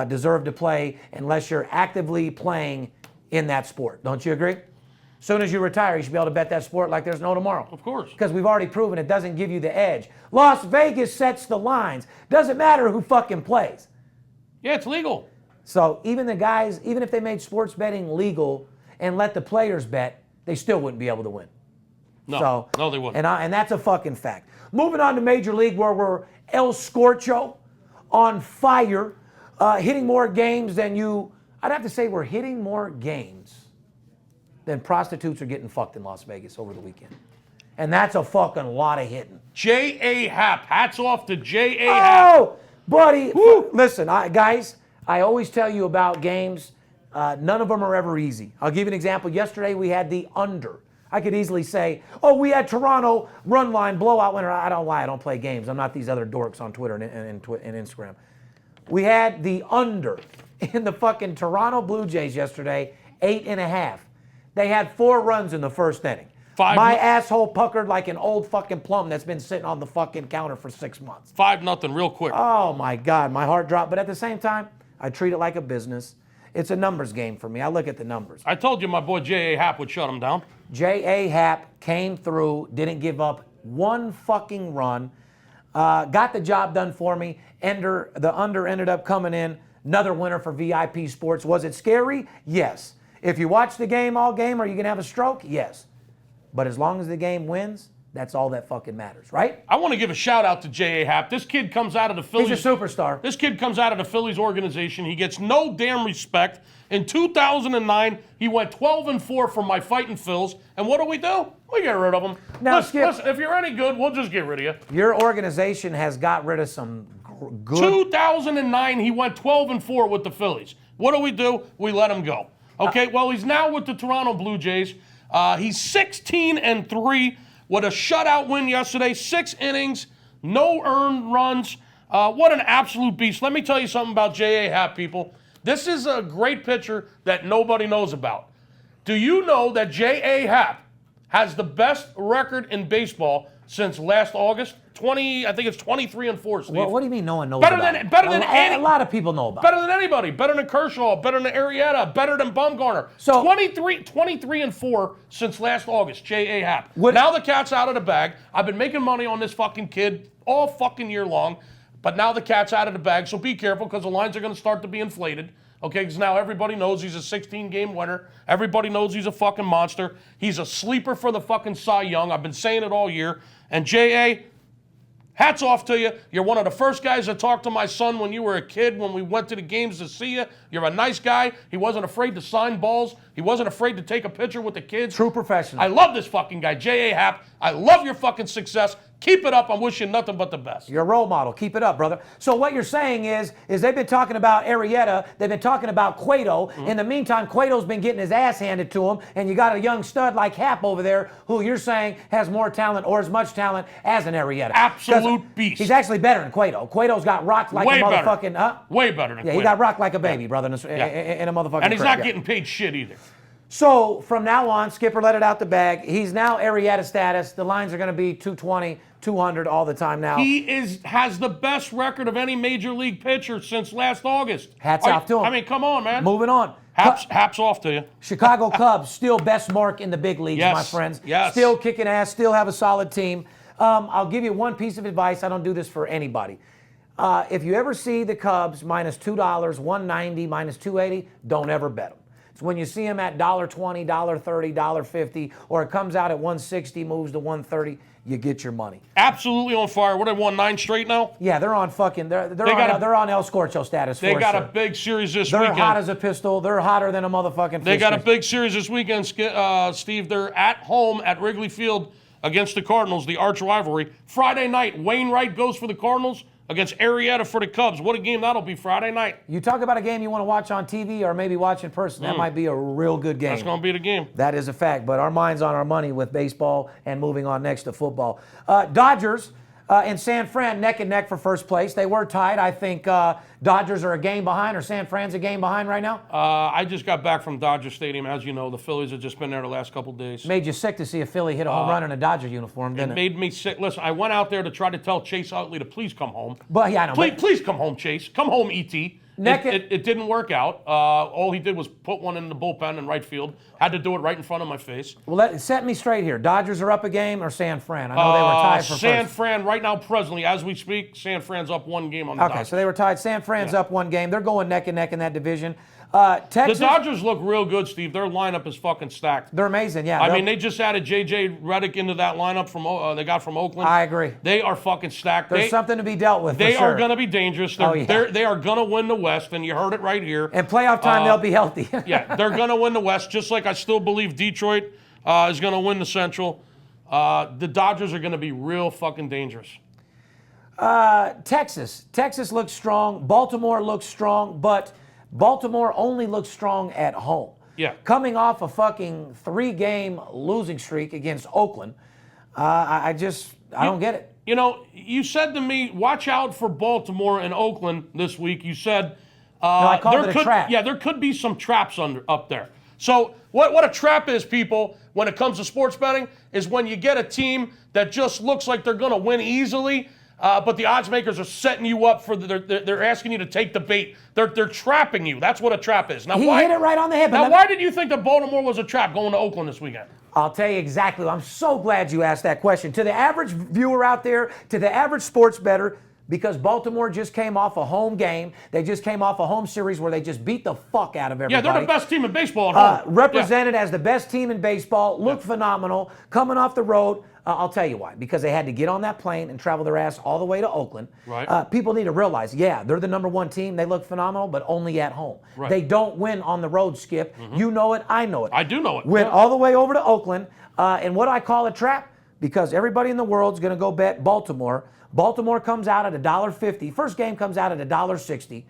deserve to play unless you're actively playing in that sport. Don't you agree? As soon as you retire, you should be able to bet that sport like there's no tomorrow. Of course. Because we've already proven it doesn't give you the edge. Las Vegas sets the lines. Doesn't matter who fucking plays. Yeah, it's legal. So even the guys, even if they made sports betting legal and let the players bet, they still wouldn't be able to win. No, no, they wouldn't. And that's a fucking fact. Moving on to Major League, where we're El Scorcho, on fire, hitting more games than I'd have to say we're hitting more games than prostitutes are getting fucked in Las Vegas over the weekend. And that's a fucking lot of hitting. J.A. Happ. Hats off to J.A. Happ. Oh! Buddy, listen, guys, I always tell you about games. None of them are ever easy. I'll give you an example. Yesterday we had the under. I could easily say, oh, we had Toronto run line blowout winner. I don't lie. I don't play games. I'm not these other dorks on Twitter and Instagram. We had the under in the fucking Toronto Blue Jays yesterday, 8.5. They had 4 runs in the first inning. My asshole puckered like an old fucking plum that's been sitting on the fucking counter for 6 months. 5-0 real quick. Oh, my God. My heart dropped. But at the same time, I treat it like a business. It's a numbers game for me. I look at the numbers. I told you my boy J.A. Happ would shut him down. J.A. Happ came through, didn't give up one fucking run, got the job done for me. The under ended up coming in. Another winner for VIP Sports. Was it scary? Yes. If you watch the game all game, are you going to have a stroke? Yes. But as long as the game wins, that's all that fucking matters, right? I want to give a shout out to J.A. Happ. This kid comes out of the Phillies. He's a superstar. This kid comes out of the Phillies organization. He gets no damn respect. In 2009, he went 12-4 from my fighting Phils. And what do? We get rid of him. Now, listen, if you're any good, we'll just get rid of you. Your organization has got rid of some good... 2009, he went 12-4 with the Phillies. What do? We let him go. Okay, well, he's now with the Toronto Blue Jays. He's 16-3 with a shutout win yesterday, 6 innings, no earned runs. What an absolute beast. Let me tell you something about J.A. Happ, people. This is a great pitcher that nobody knows about. Do you know that J.A. Happ has the best record in baseball since last August? I think it's 23-4, Steve. Well, what do you mean no one knows better about than, it? Better than any. A lot of people know about Better than anybody. Better than Kershaw. Better than Arrieta. Better than Bumgarner. So 23-4 since last August, J.A. Happ. Now the cat's out of the bag. I've been making money on this fucking kid all fucking year long, but now the cat's out of the bag, so be careful because the lines are going to start to be inflated. Okay, because now everybody knows he's a 16-game winner. Everybody knows he's a fucking monster. He's a sleeper for the fucking Cy Young. I've been saying it all year. And J.A., hats off to you. You're one of the first guys that talked to my son when you were a kid, when we went to the games to see you. You're a nice guy. He wasn't afraid to sign balls. He wasn't afraid to take a picture with the kids. True professional. I love this fucking guy, J.A. Happ. I love your fucking success. Keep it up. I'm wishing nothing but the best. You're a role model. Keep it up, brother. So what you're saying is they've been talking about Arrieta. They've been talking about Cueto. Mm-hmm. In the meantime, Cueto's been getting his ass handed to him, and you got a young stud like Happ over there who you're saying has more talent or as much talent as an Arrieta. Absolute beast. He's actually better than Cueto. Cueto's got rocked like Way a motherfucking... better. Way better than Cueto. He got rocked like a baby, brother, in a motherfucking And he's not getting paid shit either. So from now on, Skipper let it out the bag. He's now Arrieta status. The lines are going to be 220, 200 all the time now. He has the best record of any major league pitcher since last August. Hats off to him. I mean, come on, man. Moving on. Haps off to you. Chicago Cubs, still best mark in the big leagues, my friends. Yes. Still kicking ass, still have a solid team. I'll give you one piece of advice. I don't do this for anybody. If you ever see the Cubs minus $2, $190, minus $280, don't ever bet them. It's when you see them at $1.20, $1.30, $1.50, or it comes out at $160, moves to $130, you get your money. Absolutely on fire. What, they won 9 straight now? Yeah, they're on fucking, they're on El Scorcho status. They got a big series this weekend. They're hot as a pistol. They're hotter than a motherfucking fish. They got a big series this weekend, Steve. They're at home at Wrigley Field against the Cardinals, the arch rivalry. Friday night, Wainwright goes for the Cardinals against Arrieta for the Cubs. What a game that'll be Friday night. You talk about a game you want to watch on TV or maybe watch in person. That might be a real good game. That's going to be the game. That is a fact, but our mind's on our money with baseball and moving on next to football. Dodgers and San Fran neck and neck for first place. They were tied. I think Dodgers are a game behind, or San Fran's a game behind right now. I just got back from Dodger Stadium. As you know, the Phillies have just been there the last couple days. Made you sick to see a Philly hit a home run in a Dodger uniform, didn't it? It made me sick. Listen, I went out there to try to tell Chase Utley to please come home. But yeah, I know. Please come home, Chase. Come home, E.T. It didn't work out. All he did was put one in the bullpen in right field. Had to do it right in front of my face. Well, set me straight here. Dodgers are up a game or San Fran? I know they were tied for San first. Fran, right now, presently, as we speak, San Fran's up 1 game on the Dodgers. Okay, so they were tied. San Fran's up 1 game. They're going neck and neck in that division. The Texas, Dodgers look real good, Steve. Their lineup is fucking stacked. They're amazing, yeah. I mean, they just added J.J. Redick into that lineup they got from Oakland. I agree. They are fucking stacked. There's something to be dealt with. They for sure. are going to be dangerous. They are going to win the West, and you heard it right here. And playoff time, they'll be healthy. Yeah, they're going to win the West, just like I still believe Detroit is going to win the Central. The Dodgers are going to be real fucking dangerous. Texas looks strong. Baltimore looks strong, but Baltimore only looks strong at home. Yeah. Coming off a fucking 3-game losing streak against Oakland, I don't get it. You know, you said to me, watch out for Baltimore and Oakland this week. You said I called it a trap. Yeah, there could be some traps up there. So what a trap is, people, when it comes to sports betting, is when you get a team that just looks like they're going to win easily, but the odds makers are setting you up for they're asking you to take the bait. They're trapping you. That's what a trap is. Now, He hit it right on the head. Now, why did you think that Baltimore was a trap going to Oakland this weekend? I'll tell you exactly. I'm so glad you asked that question. To the average viewer out there, to the average sports bettor, because Baltimore just came off a home game. They just came off a home series where they just beat the fuck out of everybody. Yeah, they're the best team in baseball at home. Represented as the best team in baseball, looked phenomenal. Coming off the road, I'll tell you why. Because they had to get on that plane and travel their ass all the way to Oakland. Right. People need to realize, yeah, they're the number one team. They look phenomenal, but only at home. Right. They don't win on the road, Skip. You know it, I know it. I do know it. Went all the way over to Oakland. And what I call a trap, because everybody in the world's going to go bet Baltimore. Baltimore comes out at $1.50. First game comes out at $1.60.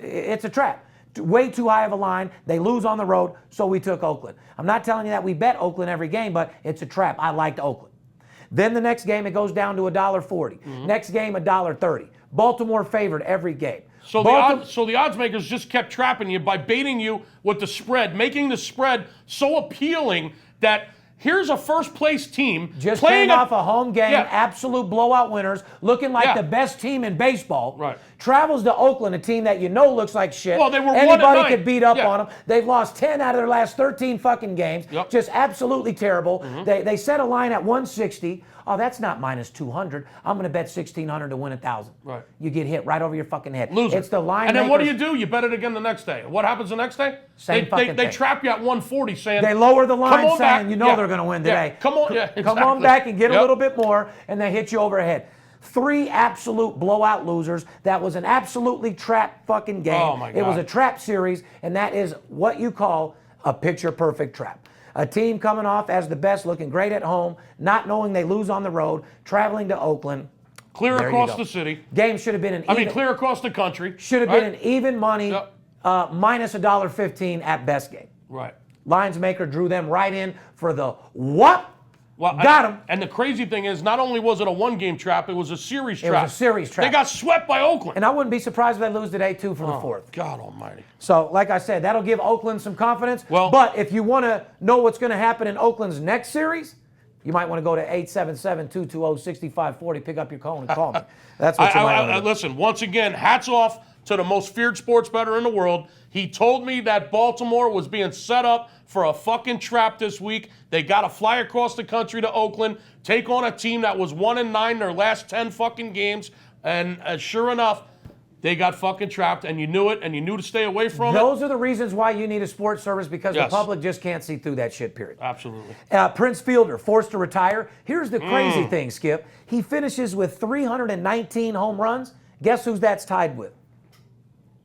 It's a trap. Way too high of a line. They lose on the road, so we took Oakland. I'm not telling you that we bet Oakland every game, but it's a trap. I liked Oakland. Then the next game, it goes down to $1.40. Next game, $1.30. Baltimore favored every game. So the odds makers just kept trapping you by baiting you with the spread, making the spread so appealing that here's a first-place team just playing came off a home game, Yeah. absolute blowout winners, looking like the best team in baseball. Right. Travels to Oakland, a team that you know looks like shit. Well, they were 1-9. Anybody could beat up Yeah. on them. They've lost 10 out of their last 13 fucking games. Yep. Just absolutely terrible. They set a line at 160. Oh, that's not minus 200. I'm going to bet 1,600 to win 1,000. Right. You get hit right over your fucking head. Loser. It's the line. And then what makers. do? You bet it again the next day. What happens the next day? Same fucking they thing. trap you at 140 saying, They lower the line "Come on saying, back." you know Yeah. they're going to win Yeah. today. Come on, Come on exactly. back and get Yep. a little bit more, and they hit you over the head. 3 absolute blowout losers. That was an absolutely trap fucking game. Oh, my It was God. a trap series, and that is what you call a picture-perfect trap. A team coming off as the best, looking great at home, not knowing they lose on the road, traveling to Oakland. Clear There you across go. the city. Game should have been an even. Clear across the country. Should have been an even money, Yep. minus $1.15 at best game. Right. Lines maker drew them right in for the what? Well, Got him. And the crazy thing is, not only was it a one-game trap, it was a series trap. was a series trap. They got swept by Oakland. And I wouldn't be surprised if they lose today, too, for the fourth. God almighty. So, like I said, that'll give Oakland some confidence. Well- but if you want to know what's going to happen in Oakland's next series, you might want to go to 877-220-6540, pick up your phone and call me. That's what you might want to do. Listen, once again, hats off to the most feared sports bettor in the world. He told me that Baltimore was being set up for a fucking trap this week. They got to fly across the country to Oakland, take on a team that was 1-9 their last 10 fucking games, and sure enough, they got fucking trapped, and you knew it, and you knew to stay away from it. Those are the reasons why you need a sports service, because Yes. the public just can't see through that shit, period. Absolutely. Prince Fielder, forced to retire. Here's the crazy thing, Skip. He finishes with 319 home runs. Guess who's that's tied with?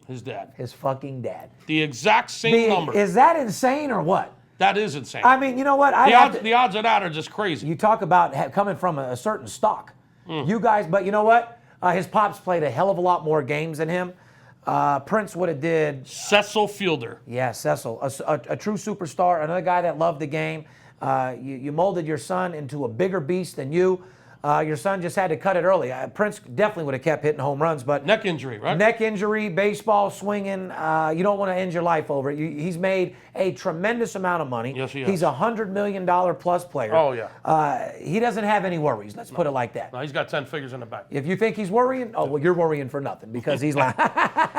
His dad. His fucking dad. The exact same number. Is that insane or what? That is insane. I mean, you know what? The odds of that are just crazy. You talk about coming from a certain stock. You guys, but you know what? His pops played a hell of a lot more games than him. Prince would have did. Cecil Fielder. Yeah, Cecil, a true superstar, another guy that loved the game. You molded your son into a bigger beast than you. Your son just had to cut it early. Prince definitely would have kept hitting home runs, but Neck injury, right? neck injury, baseball swinging. You don't want to end your life over it. He's made a tremendous amount of money. Yes, he has. He's a $100 million plus player. Oh, yeah. He doesn't have any worries. Let's put it like that. No, he's got 10 figures in the bank. If you think he's worrying, oh, well, you're worrying for nothing because he's like.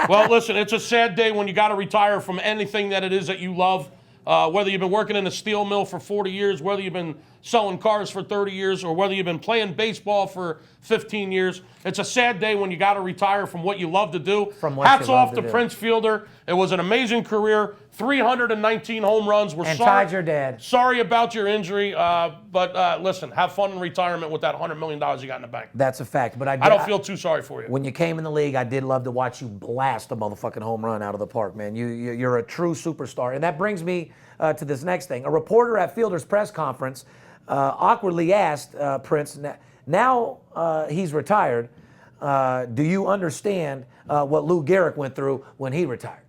Well, listen, it's a sad day when you got to retire from anything that it is that you love. Whether you've been working in a steel mill for 40 years, whether you've been selling cars for 30 years, or whether you've been playing baseball for 15 years, it's a sad day when you got to retire from what you love to do. From what Hats you love off to to do. Prince Fielder. It was an amazing career. 319 home runs. We're And sorry. tied your dad. Sorry about your injury, but listen, have fun in retirement with that $100 million you got in the bank. That's a fact. But I don't feel too sorry for you. When you came in the league, I did love to watch you blast a motherfucking home run out of the park, man. You're a true superstar. And that brings me to this next thing. A reporter at Fielder's press conference awkwardly asked Prince, now he's retired, do you understand what Lou Gehrig went through when he retired?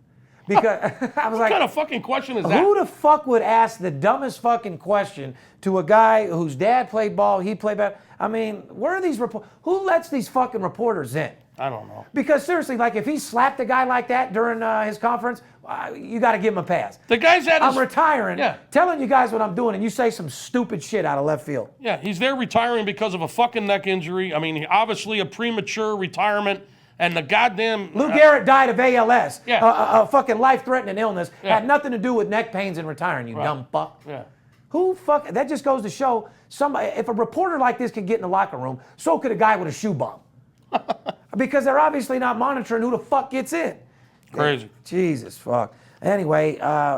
Because I was like, what kind of fucking question is that? Who the fuck would ask the dumbest fucking question to a guy whose dad played ball, he played ball? I mean, where are these who lets these fucking reporters in? I don't know. Because seriously, like if he slapped a guy like that during his conference, you got to give him a pass. The guy's at I'm retiring, Yeah. telling you guys what I'm doing, and you say some stupid shit out of left field. Yeah, he's there retiring because of a fucking neck injury. I mean, obviously a premature retirement. And the goddamn... Lou Gehrig died of ALS, Yeah. a fucking life-threatening illness. Yeah. Had nothing to do with neck pains and retiring, you dumb fuck. Yeah. That just goes to show somebody, if a reporter like this could get in the locker room, so could a guy with a shoe bomb. Because they're obviously not monitoring who the fuck gets in. Crazy. Jesus fuck. Anyway,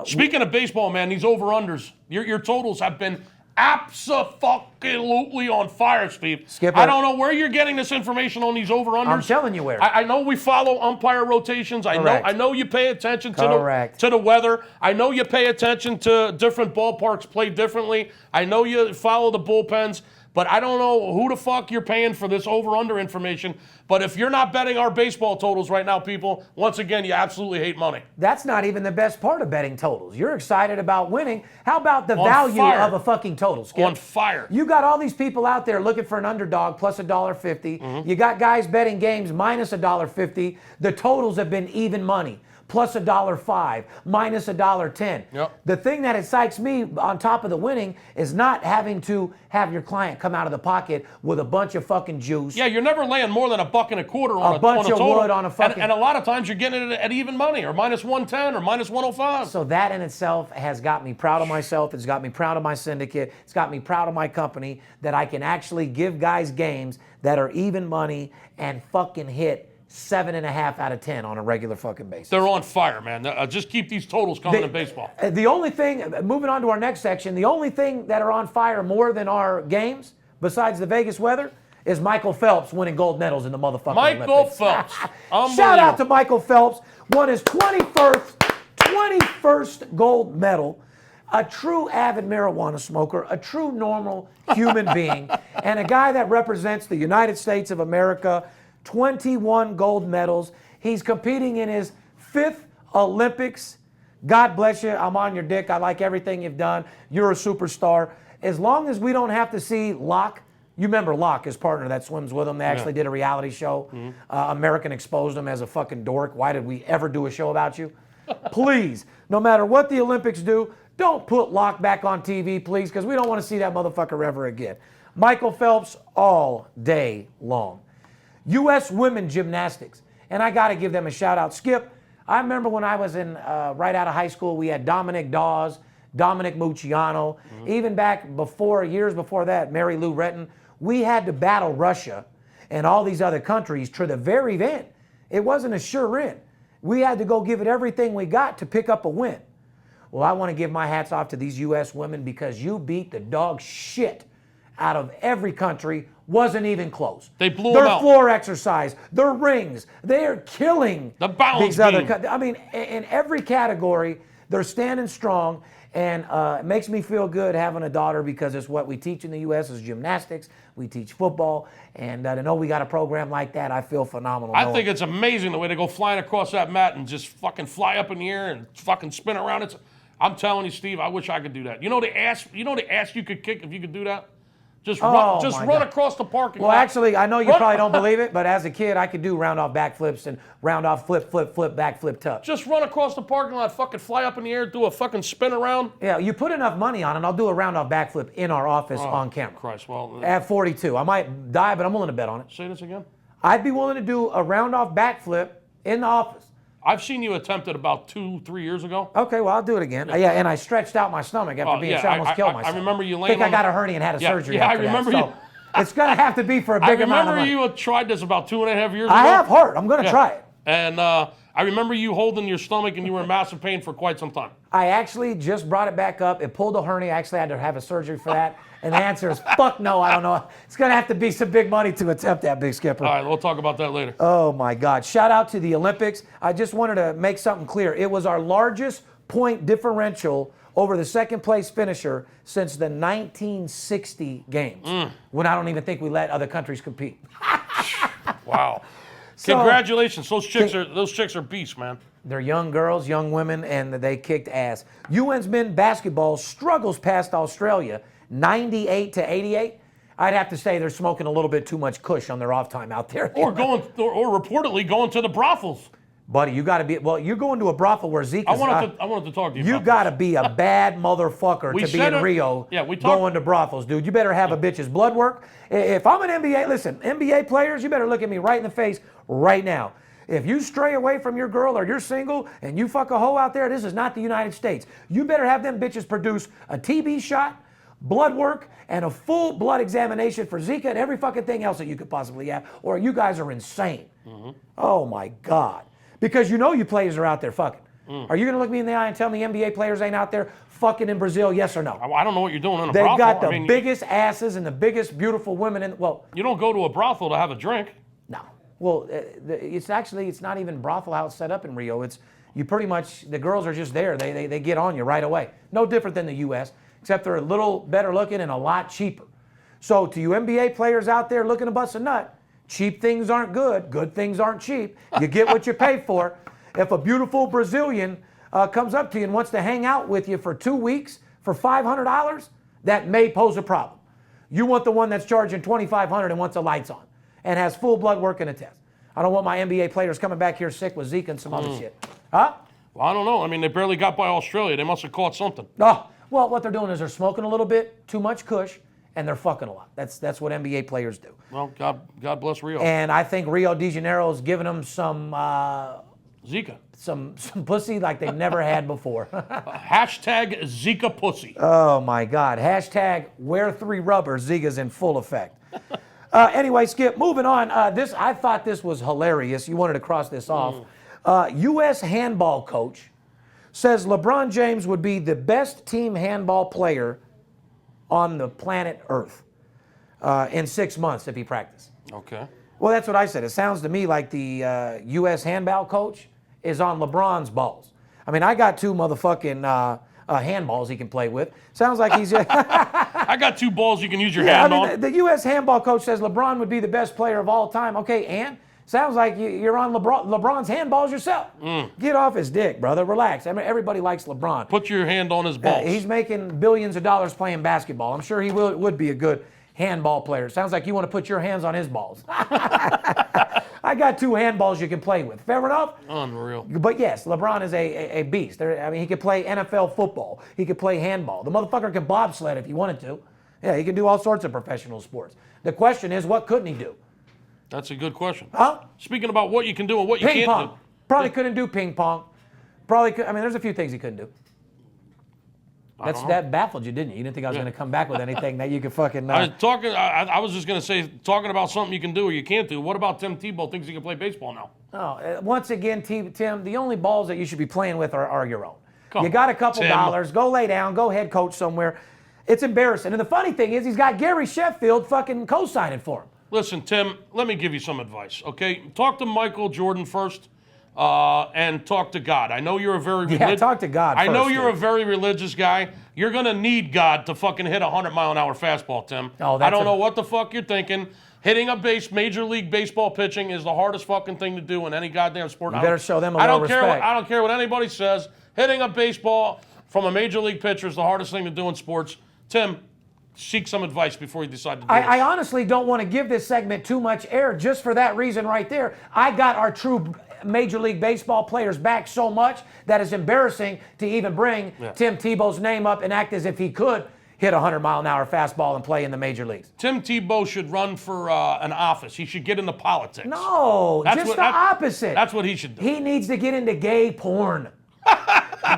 speaking of baseball, man, these over-unders, your totals have been abso-fucking-lutely on fire, Steve. Skipper. I don't know where you're getting this information on these over-unders. I'm telling you where. I know we follow umpire rotations. Correct. I know you pay attention Correct. to the weather. I know you pay attention to different ballparks played differently. I know you follow the bullpens. But I don't know who the fuck you're paying for this over-under information. But if you're not betting our baseball totals right now, people, once again, you absolutely hate money. That's not even the best part of betting totals. You're excited about winning. How about the On value fire. of a fucking total, Skip? On fire. You got all these people out there looking for an underdog plus $1.50. You got guys betting games minus $1.50. The totals have been even money. Plus $1.05, minus $1.10. Yep. The thing that excites me on top of the winning is not having to have your client come out of the pocket with a bunch of fucking juice. Yeah, you're never laying more than $1.25 on A bunch of total. wood on a fucking- And a lot of times you're getting it at even money, or minus 110, or minus 105. So that in itself has got me proud of myself. It's got me proud of my syndicate. It's got me proud of my company that I can actually give guys games that are even money and fucking hit 7.5 out of 10 on a regular fucking basis. They're on fire, man. Just keep these totals coming in baseball. The only thing, moving on to our next section, the only thing that are on fire more than our games, besides the Vegas weather, is Michael Phelps winning gold medals in the motherfucking Michael Olympics. Phelps. Shout out to Michael Phelps, won his 21st gold medal. A true avid marijuana smoker, a true normal human being, and a guy that represents the United States of America. 21 gold medals. He's competing in his 5th Olympics. God bless you. I'm on your dick. I like everything you've done. You're a superstar. As long as we don't have to see Locke, you remember Locke, his partner that swims with him. They actually did a reality show. American exposed him as a fucking dork. Why did we ever do a show about you? Please, no matter what the Olympics do, don't put Locke back on TV, please, because we don't want to see that motherfucker ever again. Michael Phelps all day long. U.S. women gymnastics, and I got to give them a shout out. Skip, I remember when I was in right out of high school, we had Dominic Dawes, Dominic Mucciano, even back before, years before that, Mary Lou Retton. We had to battle Russia and all these other countries to the very end. It wasn't a sure in. We had to go give it everything we got to pick up a win. Well, I want to give my hats off to these U.S. women because you beat the dog shit out of every country. Wasn't even close. They blew their them out. floor exercise, their rings. They are killing The balance these other. beam. I mean, in every category, they're standing strong, and it makes me feel good having a daughter because it's what we teach in the U.S. is gymnastics. We teach football, and to know we got a program like that, I feel phenomenal. I think it's amazing the way they go flying across that mat and just fucking fly up in the air and fucking spin around. I'm telling you, Steve, I wish I could do that. You know the ass you could kick if you could do that? Just run across the parking lot. Well, actually, I know you probably don't believe it, but as a kid, I could do round-off backflips and round-off flip, backflip, tuck. Just run across the parking lot, fucking fly up in the air, do a fucking spin around. Yeah, you put enough money on it, I'll do a round-off backflip in our office on camera. Christ, well. At 42. I might die, but I'm willing to bet on it. Say this again? I'd be willing to do a round-off backflip in the office. I've seen you attempt it about 2-3 years ago. Okay, well, I'll do it again. Yeah, and I stretched out my stomach after being shot. I almost killed myself. I remember you I laying think I got a hernia and had a surgery Yeah, I after remember that. you. So it's going to have to be for a big amount of money. I remember you tried this about 2.5 years ago. I have heart. I'm going to try it. And I remember you holding your stomach and you were in massive pain for quite some time. I actually just brought it back up. It pulled a hernia. I actually had to have a surgery for that. And the answer is fuck no, I don't know. It's going to have to be some big money to attempt that, Big Skipper. All right, we'll talk about that later. Oh, my God. Shout out to the Olympics. I just wanted to make something clear. It was our largest point differential over the second place finisher since the 1960 games, when I don't even think we let other countries compete. Wow. So, congratulations. Those chicks are beasts, man. They're young girls, young women, and they kicked ass. UN's men basketball struggles past Australia, 98-88. I'd have to say they're smoking a little bit too much kush on their off time out there. Or reportedly going to the brothels. Buddy, you got to be. Well, you're going to a brothel where Zeke is. I wanted to talk to you. You got to be a bad motherfucker to be in Rio. Yeah, we going to brothels, dude. You better have a bitch's blood work. If I'm an NBA, listen, NBA players, you better look at me right in the face right now. If you stray away from your girl or you're single and you fuck a hoe out there, this is not the United States. You better have them bitches produce a TB shot, blood work, and a full blood examination for Zika and every fucking thing else that you could possibly have, or you guys are insane. Oh my God. Because you know you players are out there fucking. Are you going to look me in the eye and tell me NBA players ain't out there fucking in Brazil, yes or no? I don't know what you're doing in a They've brothel. got the biggest asses and the biggest beautiful women in, well. You don't go to a brothel to have a drink. No. Well, it's not even brothel how it's set up in Rio. It's, you pretty much, the girls are just there. They get on you right away. No different than the U.S., except they're a little better looking and a lot cheaper. So to you NBA players out there looking to bust a nut, cheap things aren't good things aren't cheap. You get what you pay for. If a beautiful Brazilian comes up to you and wants to hang out with you for 2 weeks for $500, that may pose a problem. You want the one that's charging $2,500 and wants the lights on and has full blood work and a test. I don't want my NBA players coming back here sick with Zika and some other shit. Huh? Well, I don't know. I mean, they barely got by Australia. They must have caught something. Oh, well, what they're doing is they're smoking a little bit, too much kush, and they're fucking a lot. That's what NBA players do. Well, God bless Rio. And I think Rio de Janeiro is giving them some Zika. some pussy like they've never had before. Hashtag Zika pussy. Oh my God. Hashtag wear 3 rubbers. Zika's in full effect. Anyway, Skip, moving on. I thought this was hilarious. You wanted to cross this off. U.S. handball coach says LeBron James would be the best team handball player on the planet Earth in 6 months if he practiced. Okay. Well, that's what I said. It sounds to me like the U.S. handball coach is on LeBron's balls. I mean, I got 2 motherfucking handballs he can play with. Sounds like he's... I got 2 balls you can use your hand on. The U.S. handball coach says LeBron would be the best player of all time. Okay, and sounds like you're on LeBron's handballs yourself. Get off his dick, brother. Relax. I mean, everybody likes LeBron. Put your hand on his balls. He's making billions of dollars playing basketball. I'm sure he would be a good handball player. Sounds like you want to put your hands on his balls. I got 2 handballs you can play with. Fair enough? Unreal. But yes, LeBron is a beast. I mean, he could play NFL football. He could play handball. The motherfucker can bobsled if he wanted to. Yeah, he can do all sorts of professional sports. The question is, what couldn't he do? That's a good question. Huh? Speaking about what you can do and what you Ping can't pong. do. Probably couldn't do ping pong. Probably could. I mean, there's a few things he couldn't do. That baffled you, didn't you? You didn't think I was going to come back with anything that you could fucking... I was just going to say, talking about something you can do or you can't do. What about Tim Tebow thinks he can play baseball now? Oh, once again, Tim, the only balls that you should be playing with are your own. Come you got a on, couple Tim. dollars. Go lay down. Go head coach somewhere. It's embarrassing. And the funny thing is he's got Gary Sheffield fucking co-signing for him. Listen, Tim, let me give you some advice, okay? Talk to Michael Jordan first and talk to God. I know you're a very Yeah, talk to God I know first, you're dude. a very religious guy. You're going to need God to fucking hit a 100-mile-an-hour fastball, Tim. Oh, I don't know what the fuck you're thinking. Hitting a Major League Baseball pitching is the hardest fucking thing to do in any goddamn sport. You better show them a I little don't care respect. I don't care what anybody says. Hitting a baseball from a Major League pitcher is the hardest thing to do in sports. Tim, seek some advice before you decide to do this. I honestly don't want to give this segment too much air just for that reason right there. I got our true Major League Baseball players back so much that it's embarrassing to even bring Tim Tebow's name up and act as if he could hit a 100-mile-an-hour fastball and play in the major leagues. Tim Tebow should run for an office. He should get into politics. No, just the opposite. That's what he should do. He needs to get into gay porn.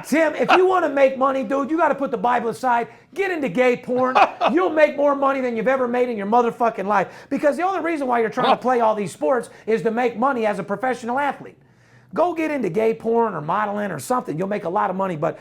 Tim, if you want to make money, dude, you got to put the Bible aside. Get into gay porn. You'll make more money than you've ever made in your motherfucking life. Because the only reason why you're trying to play all these sports is to make money as a professional athlete. Go get into gay porn or modeling or something. You'll make a lot of money. But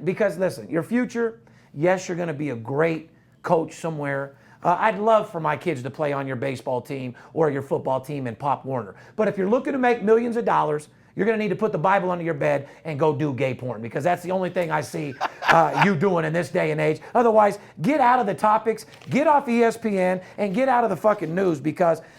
because listen, your future, yes, you're going to be a great coach somewhere. I'd love for my kids to play on your baseball team or your football team in Pop Warner. But if you're looking to make millions of dollars, you're going to need to put the Bible under your bed and go do gay porn, because that's the only thing I see you doing in this day and age. Otherwise, get out of the topics, get off ESPN, and get out of the fucking news.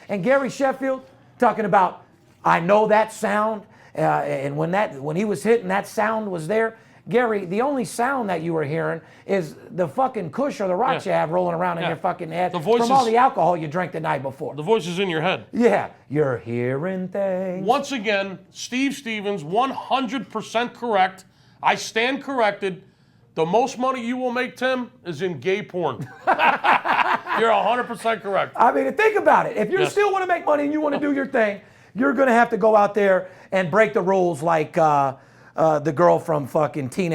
And Gary Sheffield talking about, I know that sound, and when he was hitting, that sound was there. Gary, the only sound that you were hearing is the fucking kush or the rock you have rolling around in your fucking head from all the alcohol you drank the night before. The voice is in your head. Yeah, you're hearing things. Once again, Steve Stevens, 100% correct. I stand corrected. The most money you will make, Tim, is in gay porn. You're 100% correct. I mean, think about it. If you still want to make money and you want to do your thing, you're going to have to go out there and break the rules like the girl from fucking Teen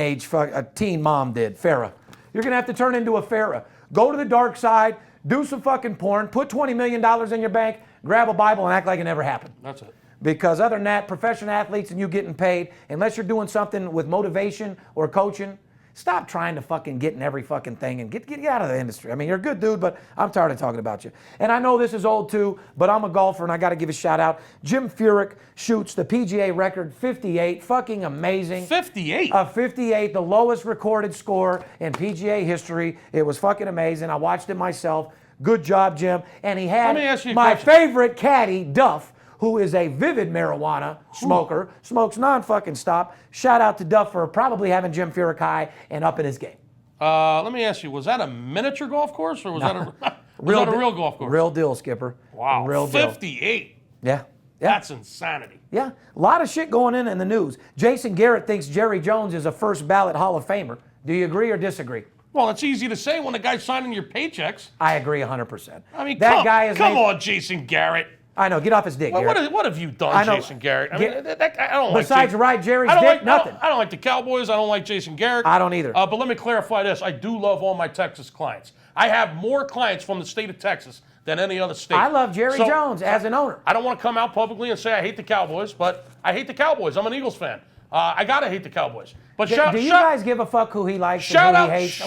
Mom did, Farrah. You're going to have to turn into a Farrah. Go to the dark side, do some fucking porn, put $20 million in your bank, grab a Bible, and act like it never happened. That's it. Because other than that, professional athletes and you getting paid, unless you're doing something with motivation or coaching, stop trying to fucking get in every fucking thing and get out of the industry. I mean, you're a good dude, but I'm tired of talking about you. And I know this is old too, but I'm a golfer and I got to give a shout out. Jim Furyk shoots the PGA record 58. Fucking amazing. 58? 58, the lowest recorded score in PGA history. It was fucking amazing. I watched it myself. Good job, Jim. And he had my favorite caddy, Duff, who is a vivid marijuana smoker, smokes non-fucking stop. Shout out to Duff for probably having Jim Furyk high and up in his game. Let me ask you, was that a miniature golf course or was that a real golf course? Real deal, Skipper. Wow, real 58. Yeah. That's insanity. Yeah, a lot of shit going in the news. Jason Garrett thinks Jerry Jones is a first ballot Hall of Famer. Do you agree or disagree? Well, it's easy to say when the guy's signing your paychecks. I agree 100%. I mean, come on, Jason Garrett. I know, get off his dick, Garrett. What have you done, Jason Garrett? I mean, I don't like besides ride Jerry's dick, nothing. I don't like the Cowboys. I don't like Jason Garrett. I don't either. But let me clarify this. I do love all my Texas clients. I have more clients from the state of Texas than any other state. I love Jerry Jones as an owner. I don't want to come out publicly and say I hate the Cowboys, but I hate the Cowboys. I'm an Eagles fan. I got to hate the Cowboys. But do you guys give a fuck who he likes and who he hates?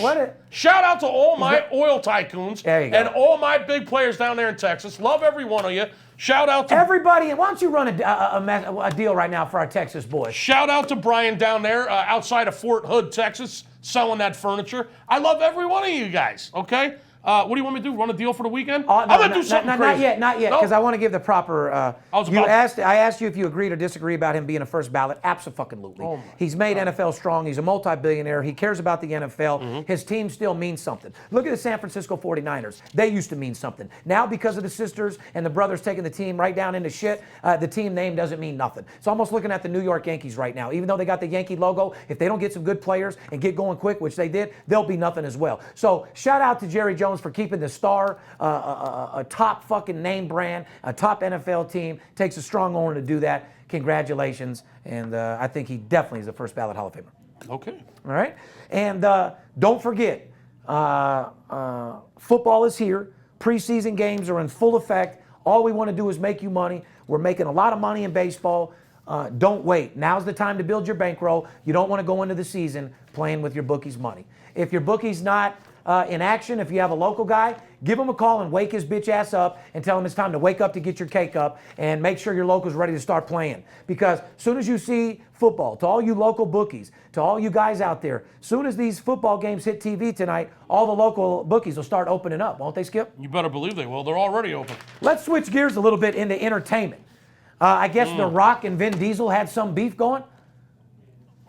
Shout out to all my oil tycoons and all my big players down there in Texas. Love every one of you. Shout out to everybody. Why don't you run a deal right now for our Texas boys? Shout out to Brian down there outside of Fort Hood, Texas, selling that furniture. I love every one of you guys, okay? What do you want me to do? Run a deal for the weekend? No, I'm going to do something crazy. Not yet, because I want to give the proper... I asked you if you agreed or disagreed about him being a first ballot. Abso-fucking-lutely. Oh He's made NFL strong. He's a multi-billionaire. He cares about the NFL. Mm-hmm. His team still means something. Look at the San Francisco 49ers. They used to mean something. Now, because of the sisters and the brothers taking the team right down into shit, the team name doesn't mean nothing. It's almost looking at the New York Yankees right now. Even though they got the Yankee logo, if they don't get some good players and get going quick, which they did, they'll be nothing as well. So, shout out to Jerry Jones for keeping the star a top fucking name brand, a top NFL team. Takes a strong owner to do that. Congratulations. And I think he definitely is a first ballot Hall of Famer. Okay. All right. And don't forget, football is here. Preseason games are in full effect. All we want to do is make you money. We're making a lot of money in baseball. Don't wait. Now's the time to build your bankroll. You don't want to go into the season playing with your bookie's money. If your bookie's not in action, if you have a local guy, give him a call and wake his bitch ass up and tell him it's time to wake up to get your cake up and make sure your local's ready to start playing. Because as soon as you see football, to all you local bookies, to all you guys out there, as soon as these football games hit TV tonight, all the local bookies will start opening up, won't they, Skip? You better believe they will. They're already open. Let's switch gears a little bit into entertainment. I guess The Rock and Vin Diesel had some beef going.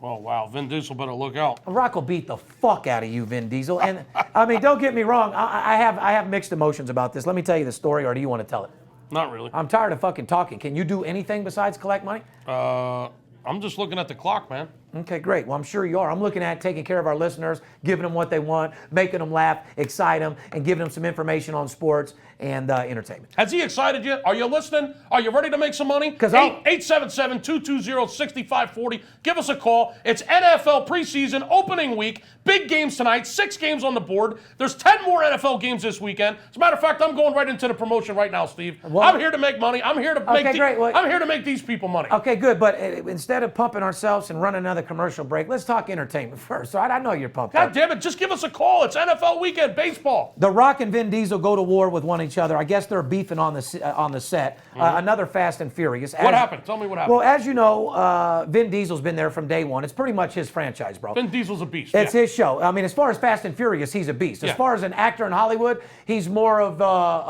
Oh, wow. Vin Diesel better look out. Rock will beat the fuck out of you, Vin Diesel. And, I mean, don't get me wrong. I have mixed emotions about this. Let me tell you the story, or do you want to tell it? Not really. I'm tired of fucking talking. Can you do anything besides collect money? I'm just looking at the clock, man. Okay, great. Well, I'm sure you are. I'm looking at taking care of our listeners, giving them what they want, making them laugh, excite them, and giving them some information on sports and entertainment. Has he excited you? Are you listening? Are you ready to make some money? 877-220-6540. Give us a call. It's NFL preseason opening week. Big games tonight. 6 games on the board. There's 10 more NFL games this weekend. As a matter of fact, I'm going right into the promotion right now, Steve. Well, I'm here to make money. I'm here to I'm here to make these people money. Okay, good. But instead of pumping ourselves and running another commercial break, let's talk entertainment first. All right, I know you're pumped God up. damn it, just give us a call. It's NFL weekend, baseball. The Rock and Vin Diesel go to war with one another. I guess they're beefing on the set. Another Fast and Furious. What happened? Tell me what happened. Well, as you know, Vin Diesel's been there from day one. It's pretty much his franchise, bro. Vin Diesel's a beast. It's his show. I mean, as far as Fast and Furious, he's a beast. As far as an actor in Hollywood, he's more of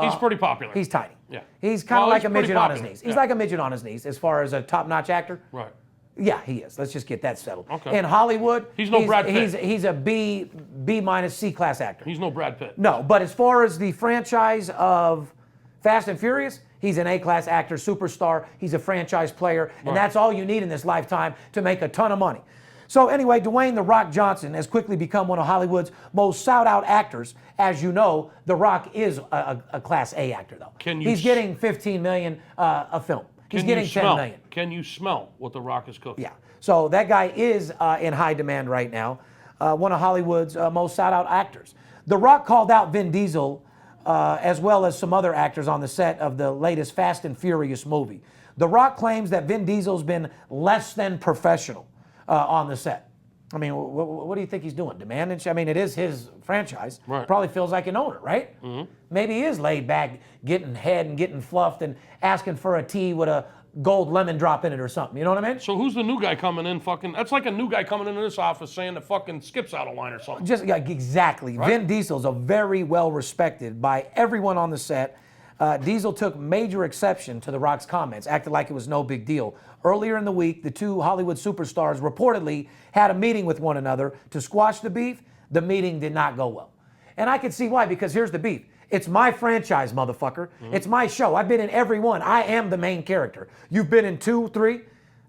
he's pretty popular. He's tiny. Yeah. He's kind of like a midget on his popular. knees. He's like a midget on his knees as far as a top-notch actor. Right. Yeah, he is. Let's just get that settled. Okay. In Hollywood, He's no Brad Pitt. He's a B minus C class actor. He's no Brad Pitt. No, but as far as the franchise of Fast and Furious, he's an A-class actor, superstar. He's a franchise player, and that's all you need in this lifetime to make a ton of money. So anyway, Dwayne "The Rock" Johnson has quickly become one of Hollywood's most sought-out actors. As you know, The Rock is a Class A actor, though. He's getting $15 million a film. He's getting $10 million. Can you smell what The Rock is cooking? Yeah. So that guy is in high demand right now. One of Hollywood's most sought-out actors. The Rock called out Vin Diesel as well as some other actors on the set of the latest Fast and Furious movie. The Rock claims that Vin Diesel's been less than professional on the set. I mean, what do you think he's doing? Demanding? I mean, it is his franchise. Right. Probably feels like an owner, right? Mm-hmm. Maybe he is laid back, getting head and getting fluffed and asking for a tea with a gold lemon drop in it or something. You know what I mean? So who's the new guy coming in? That's like a new guy coming into this office saying that fucking Skip's out of line or something. Just exactly. Right? Vin Diesel's a very well respected by everyone on the set. Diesel took major exception to The Rock's comments, acted like it was no big deal. Earlier in the week, the two Hollywood superstars reportedly had a meeting with one another to squash the beef. The meeting did not go well. And I can see why, because here's the beef. It's my franchise, motherfucker. Mm-hmm. It's my show. I've been in every one. I am the main character. You've been in 2, 3.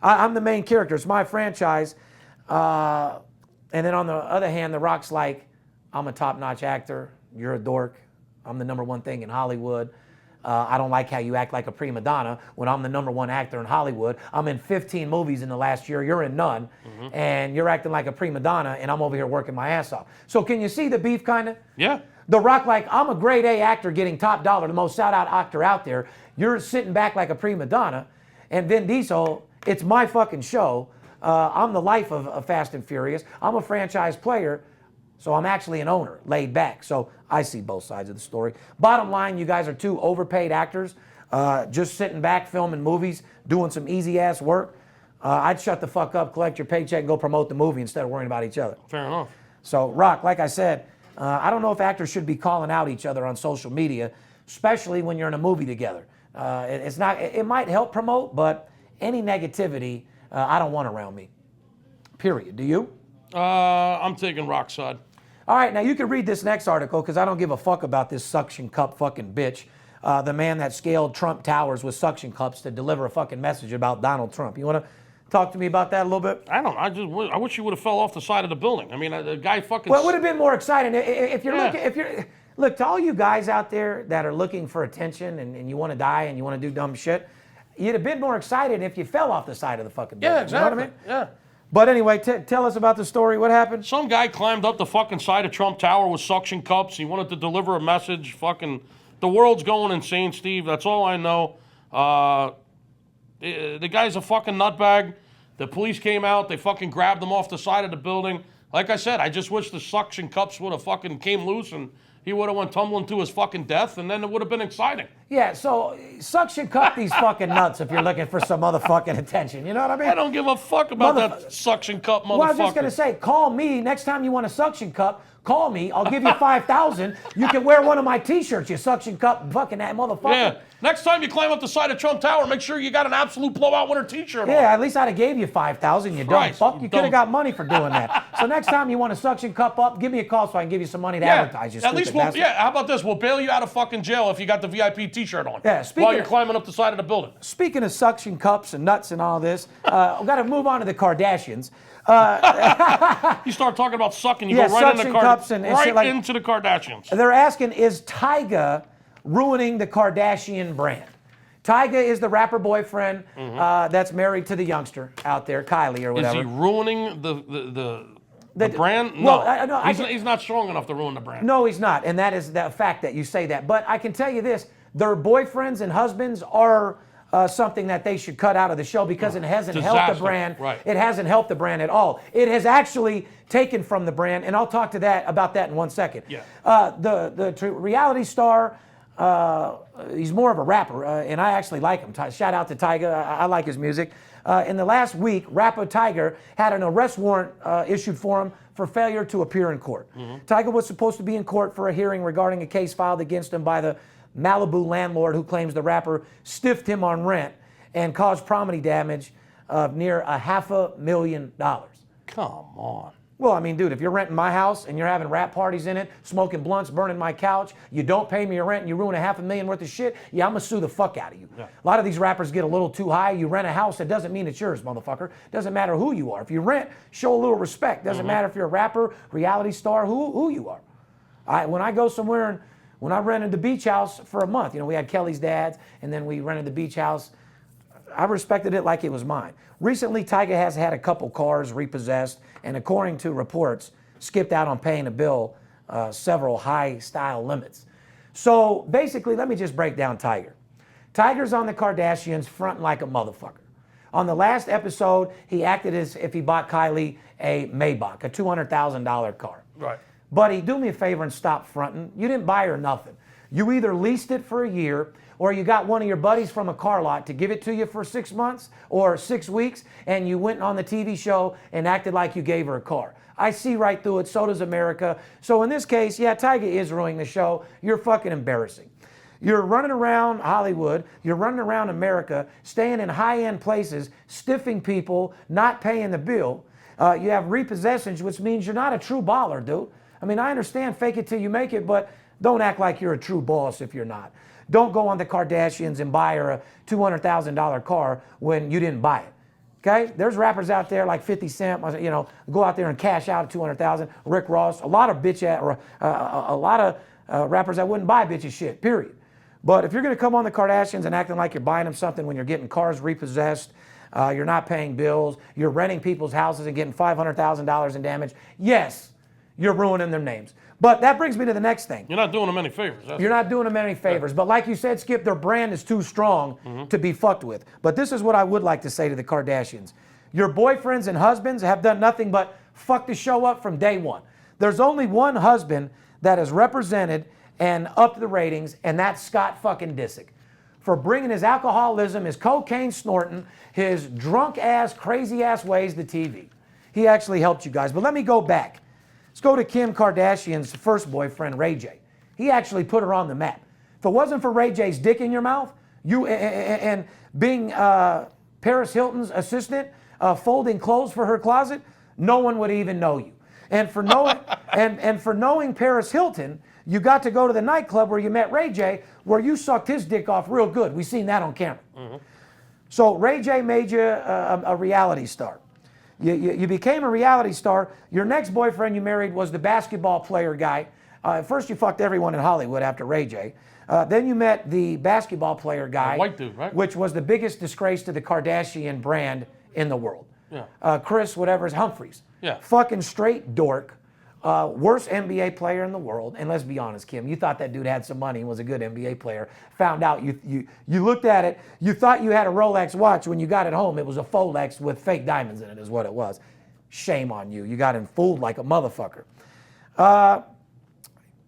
I'm the main character. It's my franchise. And then on the other hand, The Rock's like, I'm a top-notch actor. You're a dork. I'm the #1 thing in Hollywood. I don't like how you act like a prima donna when I'm the #1 actor in Hollywood. I'm in 15 movies in the last year. You're in none. Mm-hmm. And you're acting like a prima donna, and I'm over here working my ass off. So can you see the beef, kind of? Yeah. The Rock, like, I'm a grade A actor getting top dollar, the most shout-out actor out there. You're sitting back like a prima donna. And Vin Diesel, it's my fucking show. I'm the life of Fast and Furious. I'm a franchise player. So I'm actually an owner, laid back. So I see both sides of the story. Bottom line, you guys are 2 overpaid actors, just sitting back filming movies, doing some easy-ass work. I'd shut the fuck up, collect your paycheck, and go promote the movie instead of worrying about each other. Fair enough. So, Rock, like I said, I don't know if actors should be calling out each other on social media, especially when you're in a movie together. It might help promote, but any negativity, I don't want around me. Period. Do you? I'm taking Rock's side. All right, now you can read this next article because I don't give a fuck about this suction cup fucking bitch. The man that scaled Trump Towers with suction cups to deliver a fucking message about Donald Trump. You want to talk to me about that a little bit? I wish he would have fell off the side of the building. I mean, the guy fucking... Well, it would have been more exciting if you're looking... Look, to all you guys out there that are looking for attention and you want to die and you want to do dumb shit, you'd have been more excited if you fell off the side of the fucking building. Yeah, exactly. You know what I mean? Yeah. But anyway, tell us about the story. What happened? Some guy climbed up the fucking side of Trump Tower with suction cups. He wanted to deliver a message. Fucking, the world's going insane, Steve. That's all I know. The guy's a fucking nutbag. The police came out. They fucking grabbed him off the side of the building. Like I said, I just wish the suction cups would have fucking came loose and he would have went tumbling to his fucking death, and then it would have been exciting. Yeah, so suction cup these fucking nuts if you're looking for some motherfucking attention. You know what I mean? I don't give a fuck about that suction cup, motherfucker. Well, I was just going to say, call me. Next time you want a suction cup, call me. I'll give you $5,000. You can wear one of my T-shirts, you suction cup fucking that motherfucker. Yeah. Next time you climb up the side of Trump Tower, make sure you got an absolute blowout winner T-shirt on. Yeah, at least I'd have gave you $5,000, you dumb fuck. You could dumb. have got money for doing that. So next time you want a suction cup up, give me a call so I can give you some money to advertise you. At least how about this? We'll bail you out of fucking jail if you got the VIP T-shirt on. Yeah, while you're climbing up the side of the building. Speaking of suction cups and nuts and all this, we've got to move on to the Kardashians. You start talking about sucking, you Yeah, go right into suction cups and right shit like- into the Kardashians. They're asking, is Tyga ruining the Kardashian brand? Tyga is the rapper boyfriend that's married to the youngster out there, Kylie or Is whatever. he ruining the brand? No. Well, no, he's not strong enough to ruin the brand. No, he's not, and that is the fact that you say that. But I can tell you this, their boyfriends and husbands are something that they should cut out of the show because it hasn't helped the Disaster. brand. Right. It hasn't helped the brand at all. It has actually taken from the brand, and I'll talk to that about that in 1 second. Yeah. The reality star, he's more of a rapper, and I actually like him. Shout out to Tyga. I like his music. In the last week, rapper Tiger had an arrest warrant issued for him for failure to appear in court. Tiger was supposed to be in court for a hearing regarding a case filed against him by the Malibu landlord who claims the rapper stiffed him on rent and caused property damage of near $500,000. Come on. Well, I mean, dude, if you're renting my house and you're having rap parties in it, smoking blunts, burning my couch, you don't pay me your rent and you ruin $500,000 worth of shit, yeah, I'm gonna sue the fuck out of you. Yeah. A lot of these rappers get a little too high. You rent a house, that doesn't mean it's yours, motherfucker. Doesn't matter who you are. If you rent, show a little respect. Doesn't matter if you're a rapper, reality star, who you are. When I go somewhere and when I rented the beach house for a month, we had Kelly's dad's and then we rented the beach house, I respected it like it was mine. Recently, Tyga has had a couple cars repossessed and according to reports, skipped out on paying a bill several high-style limits. So basically, let me just break down Tiger. Tiger's on the Kardashians fronting like a motherfucker. On the last episode, he acted as if he bought Kylie a Maybach, a $200,000 car. Right. Buddy, do me a favor and stop fronting. You didn't buy her nothing. You either leased it for a year or you got one of your buddies from a car lot to give it to you for 6 months or 6 weeks and you went on the TV show and acted like you gave her a car. I see right through it, so does America. So in this case, yeah, Tyga is ruining the show. You're fucking embarrassing. You're running around Hollywood, you're running around America, staying in high-end places, stiffing people, not paying the bill. You have repossessions, which means you're not a true baller, dude. I mean, I understand fake it till you make it, but don't act like you're a true boss if you're not. Don't go on the Kardashians and buy her a $200,000 car when you didn't buy it. Okay? There's rappers out there like 50 Cent, go out there and cash out $200,000. Rick Ross, a lot of rappers that wouldn't buy bitches shit, period. But if you're going to come on the Kardashians and acting like you're buying them something when you're getting cars repossessed, you're not paying bills, you're renting people's houses and getting $500,000 in damage, yes, you're ruining their names. But that brings me to the next thing. You're not doing them any favors. You're not doing them any favors. But like you said, Skip, their brand is too strong to be fucked with. But this is what I would like to say to the Kardashians. Your boyfriends and husbands have done nothing but fuck the show up from day one. There's only one husband that is represented and upped the ratings, and that's Scott fucking Disick. For bringing his alcoholism, his cocaine snorting, his drunk ass, crazy ass ways to TV. He actually helped you guys. But let me go back. Let's go to Kim Kardashian's first boyfriend, Ray J. He actually put her on the map. If it wasn't for Ray J's dick in your mouth, you and being Paris Hilton's assistant, folding clothes for her closet, no one would even know you. And for knowing and for knowing Paris Hilton, you got to go to the nightclub where you met Ray J, where you sucked his dick off real good. We seen that on camera. So Ray J made you a reality star. You became a reality star. Your next boyfriend you married was the basketball player guy. First you fucked everyone in Hollywood after Ray J. Then you met the basketball player guy. The white dude, right? Which was the biggest disgrace to the Kardashian brand in the world. Yeah. Chris, whatever's Humphreys. Yeah. Fucking straight dork. Worst NBA player in the world. And let's be honest, Kim, you thought that dude had some money and was a good NBA player. Found out, you looked at it, you thought you had a Rolex watch. When you got it home, it was a Folex with fake diamonds in it is what it was. Shame on you. You got him fooled like a motherfucker.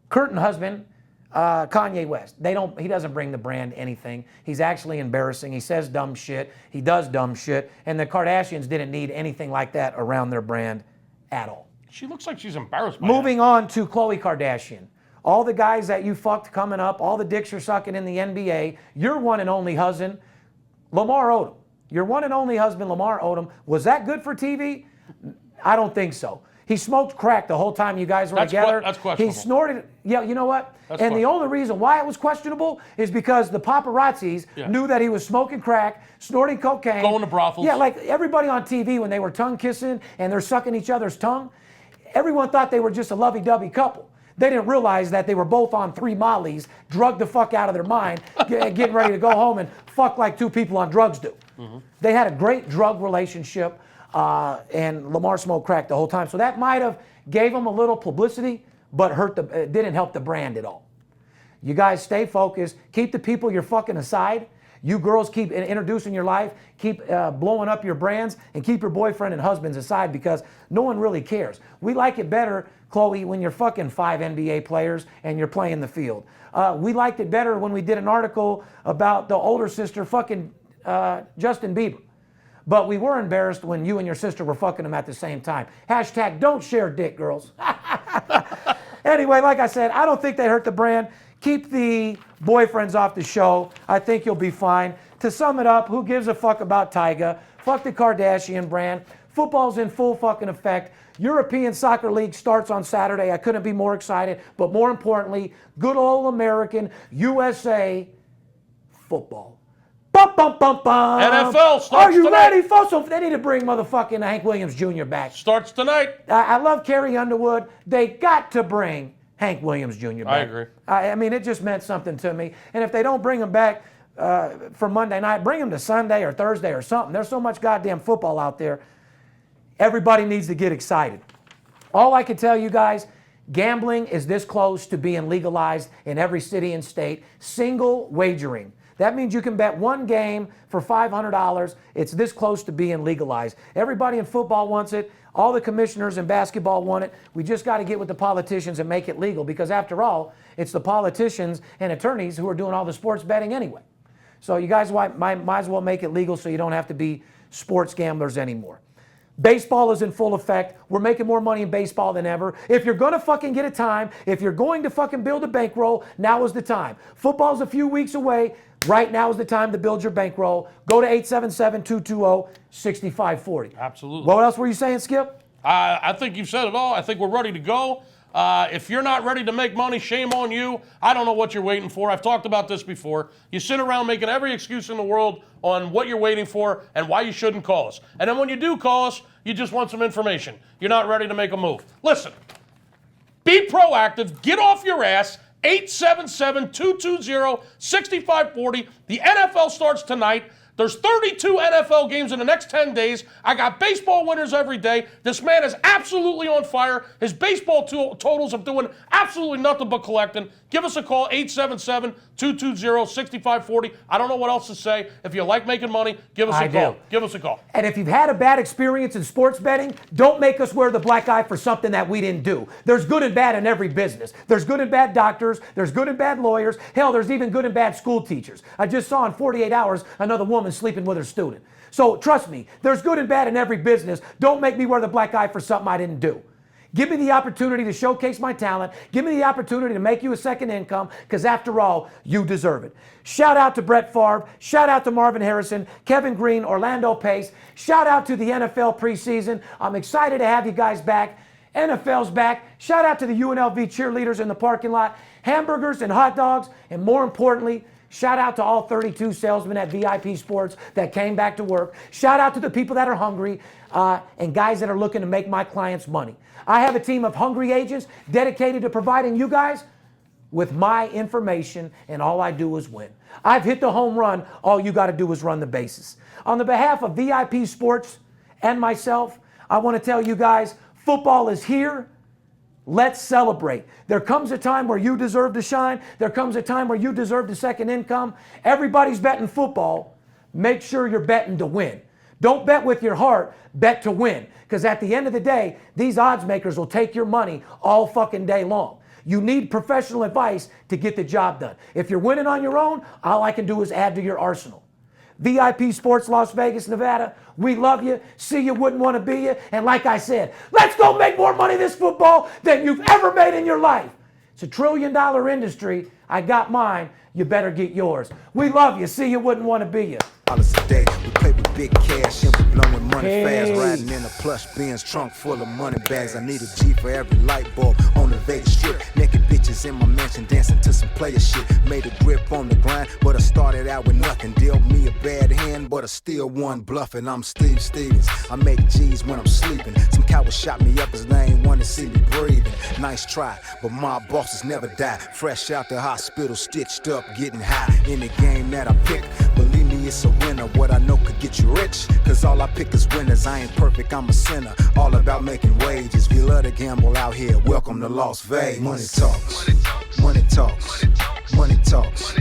Curtain husband, Kanye West. He doesn't bring the brand anything. He's actually embarrassing. He says dumb shit. He does dumb shit. And the Kardashians didn't need anything like that around their brand at all. She looks like she's embarrassed by Moving on to Khloe Kardashian. All the guys that you fucked coming up, all the dicks you're sucking in the NBA, your one and only husband, Lamar Odom. Your one and only husband, Lamar Odom. Was that good for TV? I don't think so. He smoked crack the whole time you guys were together. That's questionable. He snorted. Yeah, you know what? That's and the questionable. only reason why it was questionable is because the paparazzis knew that he was smoking crack, snorting cocaine. Going to brothels. Yeah, like everybody on TV when they were tongue kissing and they're sucking each other's tongue, everyone thought they were just a lovey-dovey couple. They didn't realize that they were both on 3 Mollies, drugged the fuck out of their mind, getting ready to go home and fuck like 2 people on drugs do. They had a great drug relationship, and Lamar smoked crack the whole time. So that might have gave him a little publicity, but it didn't help the brand at all. You guys stay focused. Keep the people you're fucking aside. You girls keep introducing your life, keep blowing up your brands, and keep your boyfriend and husbands aside because no one really cares. We like it better, Chloe, when you're fucking 5 NBA players and you're playing the field. We liked it better when we did an article about the older sister fucking Justin Bieber. But we were embarrassed when you and your sister were fucking him at the same time. Hashtag don't share dick, girls. Anyway, like I said, I don't think they hurt the brand. Keep the boyfriends off the show. I think you'll be fine. To sum it up, who gives a fuck about Tyga? Fuck the Kardashian brand. Football's in full fucking effect. European Soccer League starts on Saturday. I couldn't be more excited. But more importantly, good old American USA football. Bum, bum, bum, bum. NFL starts Are you tonight. ready, folks? So they need to bring motherfucking Hank Williams Jr. back. Starts tonight. I love Carrie Underwood. They got to bring Hank Williams Jr. back. I agree. I mean, it just meant something to me. And if they don't bring him back for Monday night, bring him to Sunday or Thursday or something. There's so much goddamn football out there. Everybody needs to get excited. All I can tell you guys, gambling is this close to being legalized in every city and state. Single wagering. That means you can bet one game for $500. It's this close to being legalized. Everybody in football wants it. All the commissioners in basketball want it. We just got to get with the politicians and make it legal because after all, it's the politicians and attorneys who are doing all the sports betting anyway. So you guys might as well make it legal so you don't have to be sports gamblers anymore. Baseball is in full effect. We're making more money in baseball than ever. If you're going to fucking get a time, if you're going to fucking build a bankroll, now is the time. Football's a few weeks away. Right now is the time to build your bankroll. Go to 877-220-6540. Absolutely. What else were you saying, Skip? I think you've said it all. I think we're ready to go. If you're not ready to make money, shame on you. I don't know what you're waiting for. I've talked about this before. You sit around making every excuse in the world on what you're waiting for and why you shouldn't call us. And then when you do call us, you just want some information. You're not ready to make a move. Listen, be proactive. Get off your ass. 877-220-6540. The NFL starts tonight. There's 32 NFL games in the next 10 days. I got baseball winners every day. This man is absolutely on fire. His baseball totals are doing absolutely nothing but collecting. Give us a call, 877-220-6540. I don't know what else to say. If you like making money, give us a call. Give us a call. And if you've had a bad experience in sports betting, don't make us wear the black eye for something that we didn't do. There's good and bad in every business. There's good and bad doctors. There's good and bad lawyers. Hell, there's even good and bad school teachers. I just saw in 48 hours another woman sleeping with her student. So trust me, there's good and bad in every business. Don't make me wear the black eye for something I didn't do. Give me the opportunity to showcase my talent. Give me the opportunity to make you a second income, because after all, you deserve it. Shout out to Brett Favre. Shout out to Marvin Harrison, Kevin Green, Orlando Pace. Shout out to the NFL preseason. I'm excited to have you guys back. NFL's back. Shout out to the UNLV cheerleaders in the parking lot. Hamburgers and hot dogs. And more importantly, shout out to all 32 salesmen at VIP Sports that came back to work. Shout out to the people that are hungry and guys that are looking to make my clients money. I have a team of hungry agents dedicated to providing you guys with my information, and all I do is win. I've hit the home run. All you got to do is run the bases. On the behalf of VIP Sports and myself, I want to tell you guys, football is here. Let's celebrate. There comes a time where you deserve to shine. There comes a time where you deserve the second income. Everybody's betting football. Make sure you're betting to win. Don't bet with your heart, bet to win. Because at the end of the day, these odds makers will take your money all fucking day long. You need professional advice to get the job done. If you're winning on your own, all I can do is add to your arsenal. VIP Sports Las Vegas, Nevada, we love you. See you, wouldn't want to be you. And like I said, let's go make more money this football than you've ever made in your life. It's a $1 trillion industry. I got mine. You better get yours. We love you. See you, wouldn't want to be you. $1 a day, we play with big cash and we blowing money fast. Riding in a plush Benz trunk full of money bags. I need a G for every light bulb on the Vegas Strip. Naked bitches in my mansion dancing to some player shit. Made a grip on the grind, but I started out with nothing. Dealt me a bad hand, but I still won bluffing. I'm Steve Stevens. I make G's when I'm sleeping. Some coward shot me up 'cause they ain't want to see me breathing. Nice try, but my bosses never die. Fresh out the hospital, stitched up, getting high. In the game that I pick, believe me, it's a winner. What I know could get you rich, 'cause all I pick is winners. I ain't perfect, I'm a sinner. All about making wages. We love to gamble out here. Welcome to Las Vegas. Money talks. Money talks. Money talks.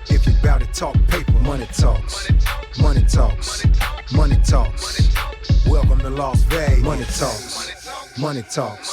If you bout to talk paper, money talks. Money talks. Money talks. Welcome to Las Vegas. Money talks. Money talks.